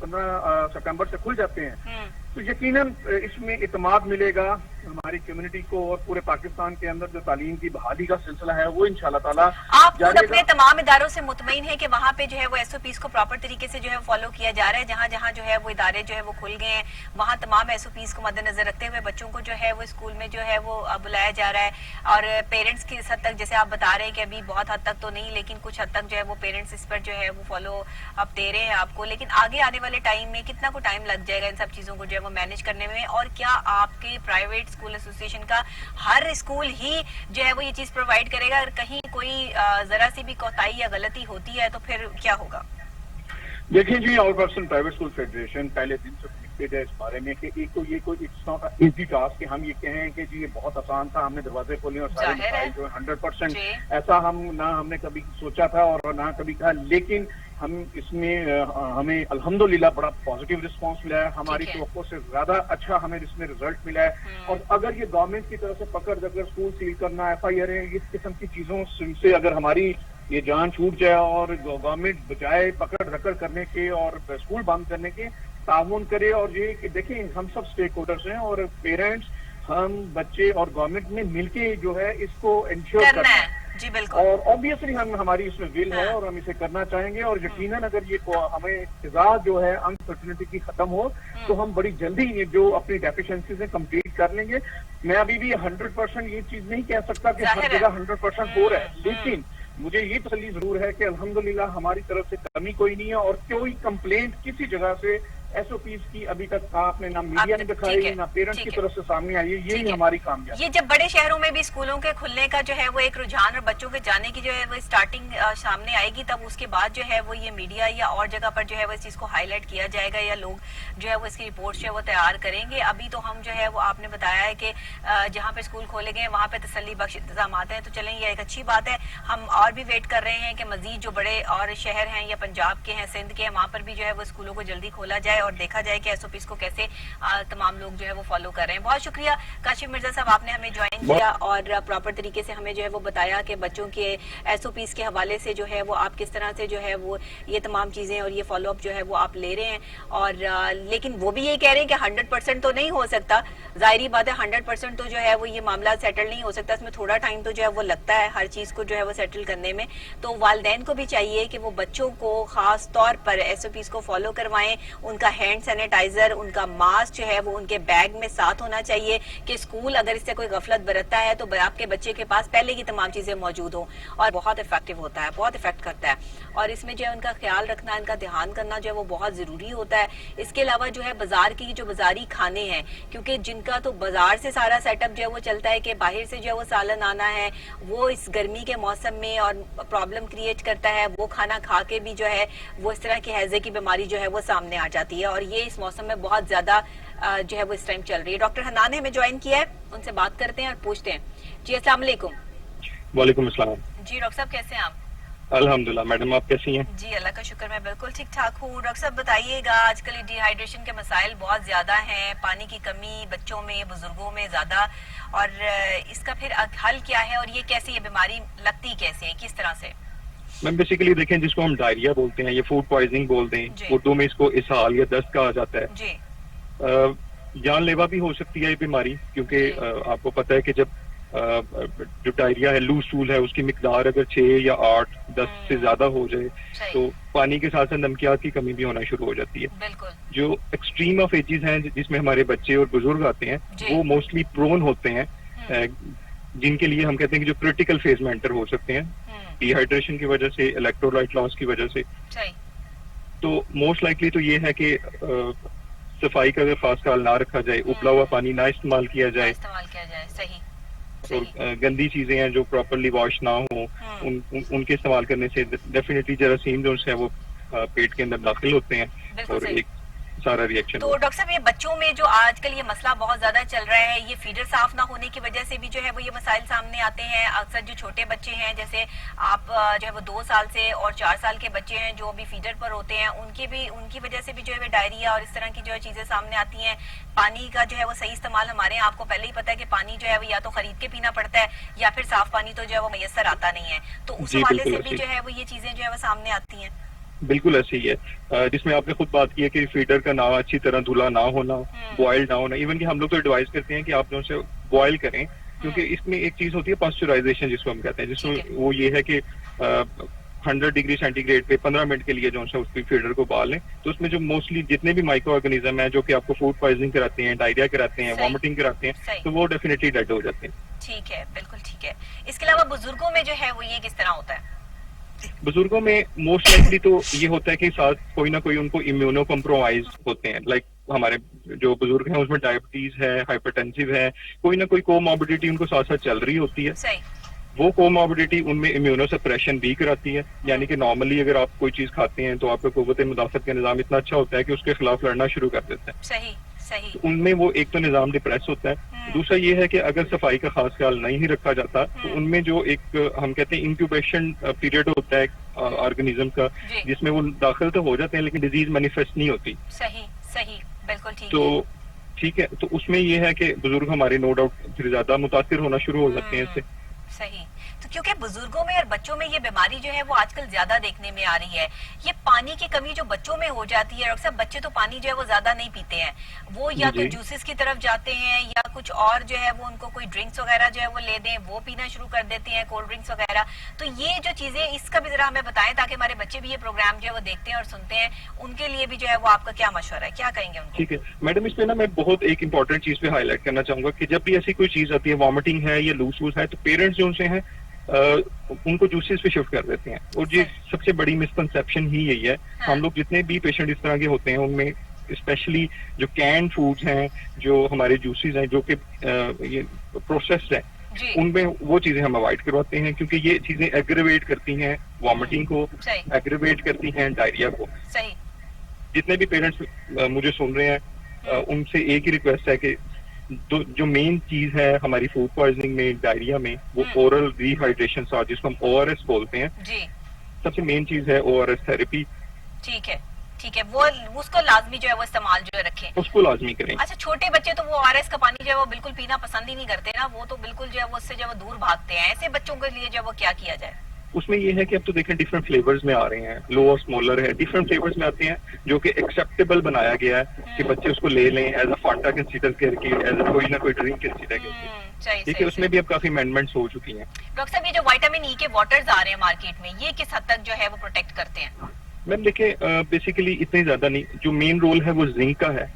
15 ستمبر سے کھل جاتے ہیں تو یقیناً اس میں اعتماد ملے گا ہماری کمیونٹی کو، اور پورے پاکستان کے اندر جو تعلیم کی بحالی کا سلسلہ ہے وہ انشاءاللہ تعالیٰ
آپ خود اپنے تمام اداروں سے مطمئن ہیں کہ وہاں پہ جو ہے وہ SOPs کو پراپر طریقے سے جو ہے فالو کیا جا رہا ہے؟ جہاں جہاں جو ہے وہ ادارے جو ہے وہ کھل گئے ہیں وہاں تمام SOPs کو مد نظر رکھتے ہوئے بچوں کو جو ہے وہ اسکول میں جو ہے وہ بلایا جا رہا ہے، اور پیرنٹس کی اس حد تک جیسے آپ بتا رہے ہیں کہ ابھی بہت حد تک تو نہیں لیکن کچھ حد تک جو ہے وہ پیرنٹس اس پر جو ہے وہ فالو اب دے رہے ہیں آپ کو. لیکن آگے آنے والے ٹائم میں کتنا کو ٹائم لگ جائے گا ان سب چیزوں کو جو ہے وہ مینج کرنے میں؟ اور کیا آپ کے پرائیویٹ اسکول ایسوسیشن کا ہر اسکول ہی جو ہے وہ یہ چیز پرووائڈ کرے گا؟ اگر کہیں کوئی ذرا سی بھی کوتاہی یا غلطی ہوتی ہے تو پھر کیا ہوگا؟
دیکھیں جی، آل پرسن پرائیویٹ اسکول فیڈریشن پہلے دن سے کمیٹڈ ہے اس بارے میں کہ ایک تو یہ کوئی اٹس ناٹ ایزی ٹاسک کہ ہم یہ کہیں کہ جی یہ بہت آسان تھا، ہم نے دروازے کھولے اور سارے مسائل جو ہے 100% ایسا ہم نے کبھی سوچا تھا اور نہ کبھی کہا. لیکن ہم اس میں ہمیں الحمدللہ بڑا پازیٹیو رسپانس ملا ہے. ہماری توقع سے زیادہ اچھا ہمیں اس میں رزلٹ ملا ہے. اور اگر یہ گورنمنٹ کی طرف سے پکڑ اگر اسکول سیل کرنا، FIR اس قسم کی چیزوں سے اگر ہماری یہ جان چھوٹ جائے اور گورنمنٹ بجائے پکڑ رکڑ کرنے کے اور اسکول بند کرنے کے تعاون کرے، اور یہ کہ دیکھیں ہم سب اسٹیک ہولڈرز ہیں اور پیرنٹس، ہم بچے اور گورنمنٹ نے مل کے جو ہے اس کو انشور کرنا ہے.
جی بالکل.
اور آبویسلی ہماری اس میں ول ہے اور ہم اسے کرنا چاہیں گے، اور یقیناً اگر یہ ہمیں فضا جو ہے انسرٹنٹی کی ختم ہو تو ہم بڑی جلدی یہ جو اپنی ڈیفیشنسیز ہیں کمپلیٹ کر لیں گے. میں ابھی بھی 100% یہ چیز نہیں کہہ سکتا کہ ہر جگہ 100% ہو رہا ہے، لیکن مجھے یہ تسلی ضرور ہے کہ الحمدللہ ہماری طرف سے کمی کوئی نہیں ہے، اور کوئی کمپلینٹ کسی جگہ سے SOPs کی ابھی تک آپ نے نہ میڈیا نے دکھائی نہ پیرنٹس کی طرف سے سامنے آئی ہے. یہی ہماری کامیابی.
یہ جب بڑے شہروں میں بھی اسکولوں کے کھلنے کا جو ہے وہ ایک رجحان اور بچوں کے جانے کی جو ہے وہ اسٹارٹنگ سامنے آئے گی، تب اس کے بعد جو ہے وہ یہ میڈیا یا اور جگہ پر جو ہے وہ اس چیز کو ہائی لائٹ کیا جائے گا، یا لوگ جو ہے وہ اس کی رپورٹس جو ہے وہ تیار کریں گے. ابھی تو ہم جو ہے وہ آپ نے بتایا ہے کہ جہاں پہ اسکول کھولے گئے وہاں پہ تسلی بخش انتظامات ہیں، تو چلیں یہ ایک اچھی بات ہے. ہم اور بھی ویٹ کر رہے ہیں کہ مزید جو بڑے اور شہر ہیں یا پنجاب کے ہیں، سندھ کے ہیں، وہاں پر بھی جو ہے وہ اسکولوں کو جلدی کھولا جائے اور دیکھا جائے کہ SOPs کو کیسے تمام لوگ جو ہے وہ فالو کر رہے ہیں. بہت شکریہ کاشف مرزا صاحب، آپ نے ہمیں جوائن کیا اور پراپر طریقے سے ہمیں جو ہے وہ بتایا کہ بچوں کے SOPs کے حوالے سے جو ہے وہ آپ کس طرح سے جو ہے وہ یہ تمام چیزیں اور یہ فالو اپ جو ہے وہ آپ لے رہے ہیں. اور لیکن وہ بھی یہ کہہ رہے ہیں کہ 100% تو نہیں ہو سکتا، ظاہری بات ہے 100% تو جو ہے وہ یہ معاملہ سیٹل نہیں ہو سکتا، اس میں تھوڑا ٹائم تو جو ہے وہ لگتا ہے ہر چیز کو جو ہے وہ سیٹل کرنے میں. تو والدین کو بھی چاہیے کہ وہ بچوں کو خاص طور پر SOPs کو فالو کروائیں. ان کا ہینڈ سینیٹائزر، ان کا ماسک جو ہے وہ ان کے بیگ میں ساتھ ہونا چاہیے کہ اسکول اگر اس سے کوئی غفلت برتتا ہے تو آپ کے بچے کے پاس پہلے کی تمام چیزیں موجود ہوں. اور بہت افیکٹو ہوتا ہے، بہت افیکٹ کرتا ہے، اور اس میں جو ہے ان کا خیال رکھنا، ان کا دھیان کرنا جو ہے وہ بہت ضروری ہوتا ہے. اس کے علاوہ جو ہے بازار کی جو بازاری کھانے ہیں، کیونکہ جن کا تو بازار سے سارا سیٹ اپ جو ہے وہ چلتا ہے کہ باہر سے جو ہے وہ سالن آنا ہے، وہ اس گرمی کے موسم میں اور پرابلم کریٹ کرتا ہے. وہ کھانا کھا کے بھی جو ہے وہ اس طرح کی ہیضے کی بیماری جو ہے وہ سامنے آ جاتی ہے، اور یہ اس موسم میں بہت زیادہ جو ہے وہ اس ٹائم چل رہی ہے. ڈاکٹر حنان نے ہمیں جوائن کیا ہے، ان سے بات کرتے ہیں اور پوچھتے ہیں. جی السلام علیکم.
وعلیکم السلام.
جی ڈاکٹر صاحب کیسے ہیں آپ؟
الحمدللہ میڈم آپ کیسی ہیں؟
جی اللہ کا شکر میں بالکل ٹھیک ٹھاک ہوں. ڈاکٹر صاحب بتائیے گا آج کل ڈی ہائیڈریشن کے مسائل بہت زیادہ ہیں, پانی کی کمی بچوں میں بزرگوں میں زیادہ, اور اس کا پھر حل کیا ہے اور یہ کیسے یہ بیماری لگتی کیسے ہے کس طرح سے؟
میم بیسیکلی دیکھیں جس کو ہم ڈائریا بولتے ہیں یا فوڈ پوائزننگ بولتے ہیں,
جی.
اردو میں اس کو اسہال یا دست کہا جاتا ہے.
جی
جان لیوا بھی ہو سکتی ہے یہ بیماری, کیونکہ
جی.
آپ کو پتہ ہے کہ جب جو ڈائریا ہے لوز ٹول ہے اس کی مقدار اگر 6 یا 8 10 سے زیادہ ہو جائے
صحیح.
تو پانی کے ساتھ ساتھ نمکیات کی کمی بھی ہونا شروع ہو جاتی ہے.
بالکل.
جو ایکسٹریم آف ایجز ہیں جس میں ہمارے بچے اور بزرگ آتے ہیں
جی.
وہ موسٹلی پرون ہوتے ہیں, جن کے لیے ہم کہتے ہیں کہ جو کرٹیکل فیز میں انٹر ہو سکتے ہیں ڈی ہائیڈریشن کی وجہ سے, الیکٹرولائٹ لاس کی وجہ سے.
صحیح.
تو موسٹ لائکلی تو یہ ہے کہ صفائی کا اگر خاص خیال نہ رکھا جائے, ابلا ہوا پانی نہ استعمال کیا جائے,
صحیح.
اور گندی چیزیں ہیں جو پراپرلی واش نہ ہوں ان کے استعمال کرنے سے ڈیفینیٹلی جراثیم جو ہے وہ پیٹ کے اندر داخل ہوتے ہیں اور ایک سارا ریئیکشن.
تو ڈاکٹر صاحب یہ بچوں میں جو آج کل یہ مسئلہ بہت زیادہ چل رہا ہے, یہ فیڈر صاف نہ ہونے کی وجہ سے بھی جو ہے وہ یہ مسائل سامنے آتے ہیں. اکثر جو چھوٹے بچے ہیں جیسے آپ جو ہے وہ 2 سال سے اور 4 سال کے بچے ہیں جو ابھی فیڈر پر ہوتے ہیں, ان کی وجہ سے بھی جو ہے ڈائریا اور اس طرح کی جو ہے چیزیں سامنے آتی ہیں. پانی کا جو ہے وہ صحیح استعمال ہمارے یہاں آپ کو پہلے ہی پتا ہے کہ پانی جو ہے وہ یا تو خرید کے پینا پڑتا ہے یا پھر صاف پانی تو جو ہے وہ میسر آتا نہیں ہے. تو اس حوالے سے بھی جو ہے وہ یہ چیزیں جو ہے وہ سامنے آتی ہیں.
بالکل ایسے ہی ہے, جس میں آپ نے خود بات کی ہے کہ فیڈر کا نہ اچھی طرح دھلا نہ ہونا, بوائل نہ ہونا. ایون کہ ہم لوگ تو ایڈوائز کرتے ہیں کہ آپ جو سے بوائل کریں, کیونکہ اس میں ایک چیز ہوتی ہے پاسچرائزیشن جس کو ہم کہتے ہیں, جس میں وہ یہ ہے کہ 100 ڈگری سینٹی گریڈ پہ 15 منٹ کے لیے جو ہے اس کی فیڈر کو ابال لیں. تو اس میں جو موسٹلی جتنے بھی مائکرو آرگنیزم ہیں جو کہ آپ کو فوڈ پوائزنگ کراتے ہیں, ڈائریا کراتے ہیں, وامٹنگ کراتے ہیں, تو وہ ڈیفینیٹلی ڈیڈ ہو جاتے ہیں.
ٹھیک ہے, بالکل ٹھیک ہے. اس کے علاوہ بزرگوں میں جو ہے وہ یہ کس طرح ہوتا ہے؟
بزرگوں میں موسٹ لائکلی تو یہ ہوتا ہے کہ ساتھ کوئی نہ کوئی ان کو امیونو کمپرومائز ہوتے ہیں. لائک ہمارے جو بزرگ ہیں اس میں ڈائبٹیز ہے, ہائپرٹینسو ہے, کوئی نہ کوئی کوموربڈیٹی ان کو ساتھ ساتھ چل رہی ہوتی ہے. وہ کوموربڈیٹی ان میں امیونو سپریشن بھی کراتی ہے, یعنی کہ نارملی اگر آپ کوئی چیز کھاتے ہیں تو آپ کا قوت مدافعت کا نظام اتنا اچھا ہوتا ہے کہ اس کے خلاف لڑنا شروع کر دیتا ہے.
صحیح.
ان میں وہ ایک تو نظام ڈپریس ہوتا ہے, دوسرا یہ ہے کہ اگر صفائی کا خاص خیال نہیں رکھا جاتا تو ان میں جو ایک ہم کہتے ہیں انکیوبیشن پیریڈ ہوتا ہے آرگنیزم کا, جس میں وہ داخل تو ہو جاتے ہیں لیکن ڈیزیز مینیفیسٹ نہیں ہوتی.
صحیح بالکل ٹھیک.
تو ٹھیک ہے, تو اس میں یہ ہے کہ بزرگ ہمارے نو ڈاؤٹ پھر زیادہ متاثر ہونا شروع ہو جاتے ہیں اس سے.
صحیح. تو کیونکہ بزرگوں میں اور بچوں میں یہ بیماری جو ہے وہ آج کل زیادہ دیکھنے میں آ رہی ہے. یہ پانی کی کمی جو بچوں میں ہو جاتی ہے, اکثر بچے تو پانی جو ہے وہ زیادہ نہیں پیتے ہیں, وہ یا تو جوسز کی طرف جاتے ہیں یا کچھ اور جو ہے وہ ان کو کوئی ڈرنکس وغیرہ جو ہے وہ لے دیں, وہ پینا شروع کر دیتے ہیں, کولڈ ڈرنکس وغیرہ. تو یہ جو چیزیں اس کا بھی ذرا ہمیں بتائیں تاکہ ہمارے بچے بھی یہ پروگرام جو ہے وہ دیکھتے ہیں اور سنتے ہیں, ان کے لیے بھی جو ہے وہ آپ کا کیا مشورہ ہے, کیا کہیں گے ان کو؟
ٹھیک ہے میڈم, اس پہ نا میں بہت ایک امپورٹنٹ چیز پہ ہائی لائٹ کرنا چاہوں گا کہ جب بھی ایسی کوئی چیز آتی ہے, وامٹنگ ہے یا لوز ووز ہے, تو پیرنٹس جو ان سے ہیں ان کو جوسز پہ شفٹ کر دیتے ہیں. اور یہ سب سے بڑی مسکنسیپشن ہی یہی ہے. ہم لوگ جتنے بھی پیشنٹ اس طرح کے ہوتے ہیں ان میں اسپیشلی جو کینڈ فوڈز ہیں, جو ہمارے جوسز ہیں جو کہ پروسیسڈ ہیں, ان میں وہ چیزیں ہم اوائڈ کرواتے ہیں, کیونکہ یہ چیزیں ایگریویٹ کرتی ہیں وامٹنگ کو, ایگریویٹ کرتی ہیں ڈائریا کو. جتنے بھی پیرنٹس مجھے سن رہے ہیں ان سے ایک ہی ریکویسٹ ہے کہ جو مین چیز ہے ہماری فوڈ پوائزننگ میں, ڈائریا میں, وہ اورل ری ہائیڈریشن جس کو ہم ORS بولتے ہیں. سب سے مین چیز ہے ORS تھراپی.
ٹھیک ہے, وہ اس کو لازمی جو ہے وہ استعمال جو ہے رکھیں,
اس کو لازمی کریں.
اچھا, چھوٹے بچے تو وہ ORS کا پانی جو ہے وہ بالکل پینا پسند ہی نہیں کرتے نا, وہ تو بالکل جو ہے وہ اس سے جو ہے وہ دور بھاگتے ہیں. ایسے بچوں کے لیے جو ہے وہ کیا کیا جائے؟
اس میں یہ ہے کہ اب تو دیکھیں ڈفرنٹ فلیورز میں آ رہے ہیں, لو اور اسمولر ہے, ڈفرنٹ فلیورز میں آتے ہیں جو کہ ایکسیپٹیبل بنایا گیا ہے کہ بچے اس کو لے لیں ایز اے فانٹا کنسیڈر کر کے, ایز اے کوئی نہ کوئی ڈرنک کنسیڈر کر کے. ٹھیک ہے, اس میں بھی اب کافی امینڈمنٹس ہو چکی ہیں.
ڈاکٹر صاحب, یہ جو وائٹامن ای کے واٹرز آ رہے ہیں مارکیٹ میں, یہ کس حد تک جو ہے وہ پروٹیکٹ کرتے ہیں؟
میم دیکھیں بیسیکلی اتنے زیادہ نہیں. جو مین رول ہے وہ زنک کا ہے.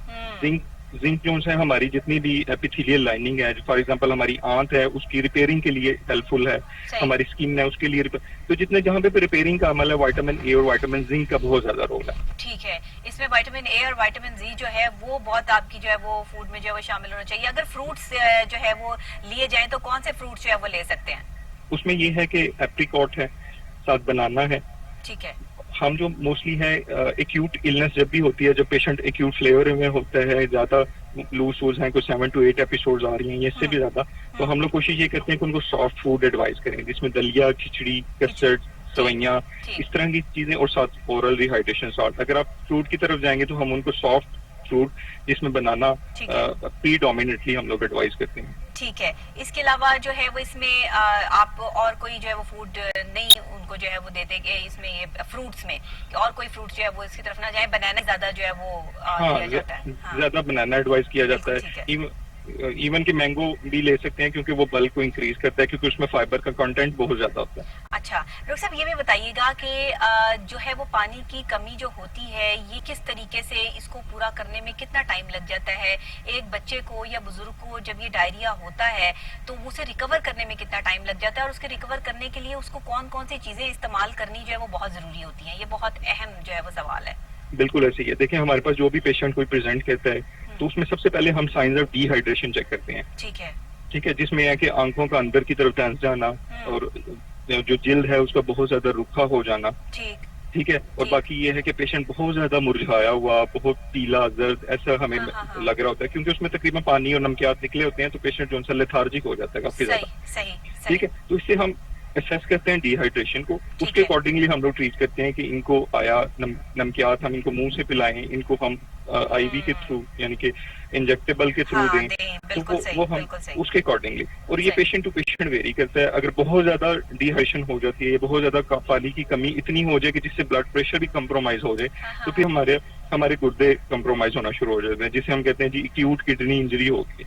زنک جو ہے ہماری جتنی بھی ایپیتھیلیل لائننگ ہے, فار ایگزامپل ہماری آنت ہے, اس کی ریپیئرنگ کے لیے ہیلپ فل ہے. ہماری اسکن ہے اس کے لیے, تو جتنے جہاں پہ ریپیئرنگ کا عمل ہے, وائٹامن اے اور وائٹامن زنک کا بہت زیادہ رول ہے.
ٹھیک ہے, اس میں وائٹامن اے اور وائٹامن زی جو ہے وہ بہت آپ کی جو ہے وہ فوڈ میں جو ہے وہ شامل ہونا چاہیے. اگر فروٹس جو ہے وہ لیے جائیں تو کون سے فروٹس جو ہے وہ لے سکتے ہیں؟ اس
میں یہ ہے کہ ایپریکاٹ ہے, ساتھ بنانا ہے.
ٹھیک ہے.
ہم جو موسٹلی ہے ایکیوٹ النس جب بھی ہوتی ہے, جب پیشنٹ ایکیوٹ فلیور میں ہوتا ہے, زیادہ لوز ووز ہیں, کوئی 7 to 8 ایپیسوڈز آ رہی ہیں یا اس سے بھی زیادہ, تو ہم لوگ کوشش یہ کرتے ہیں کہ ان کو سافٹ فوڈ ایڈوائز کریں, جس میں دلیا, کھچڑی, کسٹرڈ, سوئیاں،
ٹھیک۔
اس طرح کی چیزیں، اور ساتھ اورل ریہائیڈریشن سالٹ. اگر آپ فروٹ کی طرف جائیں گے تو ہم ان کو سافٹ فروٹ جس میں بنانا
ٹھیک ہے۔
پری ڈومیننٹلی ہم لوگ ایڈوائز کرتے ہیں.
ٹھیک ہے، اس کے علاوہ جو ہے وہ اس میں آپ اور کوئی جو ہے وہ فوڈ نہیں ان کو جو ہے وہ دیتے کہ اس میں یہ فروٹس میں کہ اور کوئی فروٹ جو ہے وہ اس کی طرف نہ جائے، بنانا زیادہ جو ہے وہ دیا جاتا ہے؟ ہاں
زیادہ بنانا ایڈوائز کیا جاتا
بالکل ٹھیک
ہے. ایون کہ مینگو بھی لے سکتے ہیں کیونکہ وہ بلک کو انکریز کرتا ہے، کیونکہ اس میں فائبر کا کنٹینٹ بہت زیادہ ہوتا ہے.
اچھا ڈاکٹر صاحب یہ بھی بتائیے گا کہ جو ہے وہ پانی کی کمی جو ہوتی ہے یہ کس طریقے سے اس کو پورا کرنے میں کتنا ٹائم لگ جاتا ہے؟ ایک بچے کو یا بزرگ کو جب یہ ڈائریا ہوتا ہے تو اسے ریکور کرنے میں کتنا ٹائم لگ جاتا ہے، اور اس کے ریکور کرنے کے لیے اس کو کون کون سی چیزیں استعمال کرنی جو ہے وہ بہت ضروری ہوتی ہیں؟ یہ بہت اہم جو ہے وہ سوال ہے.
بالکل ایسے ہی ہے. دیکھیں ہمارے پاس جو بھی پیشنٹ کوئی پریزنٹ کرتا ہے تو اس میں سب سے پہلے ہم signs of D hydration check کرتے ہیں.
ٹھیک ہے
ٹھیک ہے، جس میں ہے کہ آنکھوں کا اندر کی طرف دھنس جانا اور جو جلد ہے اس کا بہت زیادہ رکھا ہو جانا.
ٹھیک
ٹھیک ہے، اور
ٹھیک۔
باقی یہ ہے کہ پیشنٹ بہت زیادہ مرجھایا ہوا، بہت پیلا زرد ایسا ہمیں
ہاں۔
لگ رہا ہوتا ہے، کیونکہ اس میں تقریباً پانی اور نمکیات نکلے ہوتے ہیں تو پیشنٹ جو ہے لیتھارجک ہو جاتا ہے کافی زیادہ.
صحیح
ٹھیک ہے، تو اس سے ہم اسیس کرتے ہیں ڈی ہائیڈریشن کو، اس
ٹھیک
کے
ہے۔
اکارڈنگلی ہم لوگ ٹریٹ کرتے ہیں کہ ان کو آیا نمکیات ہم ان کو منہ سے پلائیں، ان کو ہم آئی وی کے تھرو یعنی کہ انجیکٹیبل کے تھرو
ہاں
دیں، تو
بالکل صحیح
وہ ہم
بالکل صحیح.
اس کے اکارڈنگلی. اور یہ
صحیح۔
پیشنٹ ٹو پیشنٹ ویری کرتا ہے. اگر بہت زیادہ ڈی ہائیڈریشن ہو جاتی ہے، بہت زیادہ پانی کی کمی اتنی ہو جائے کہ جس سے بلڈ پریشر بھی کمپرومائز ہو جائے، تو پھر ہمارے گردے کمپرومائز ہونا شروع ہو جاتے ہیں، جسے ہم کہتے ہیں جی ایکیوٹ کڈنی انجری ہوگی.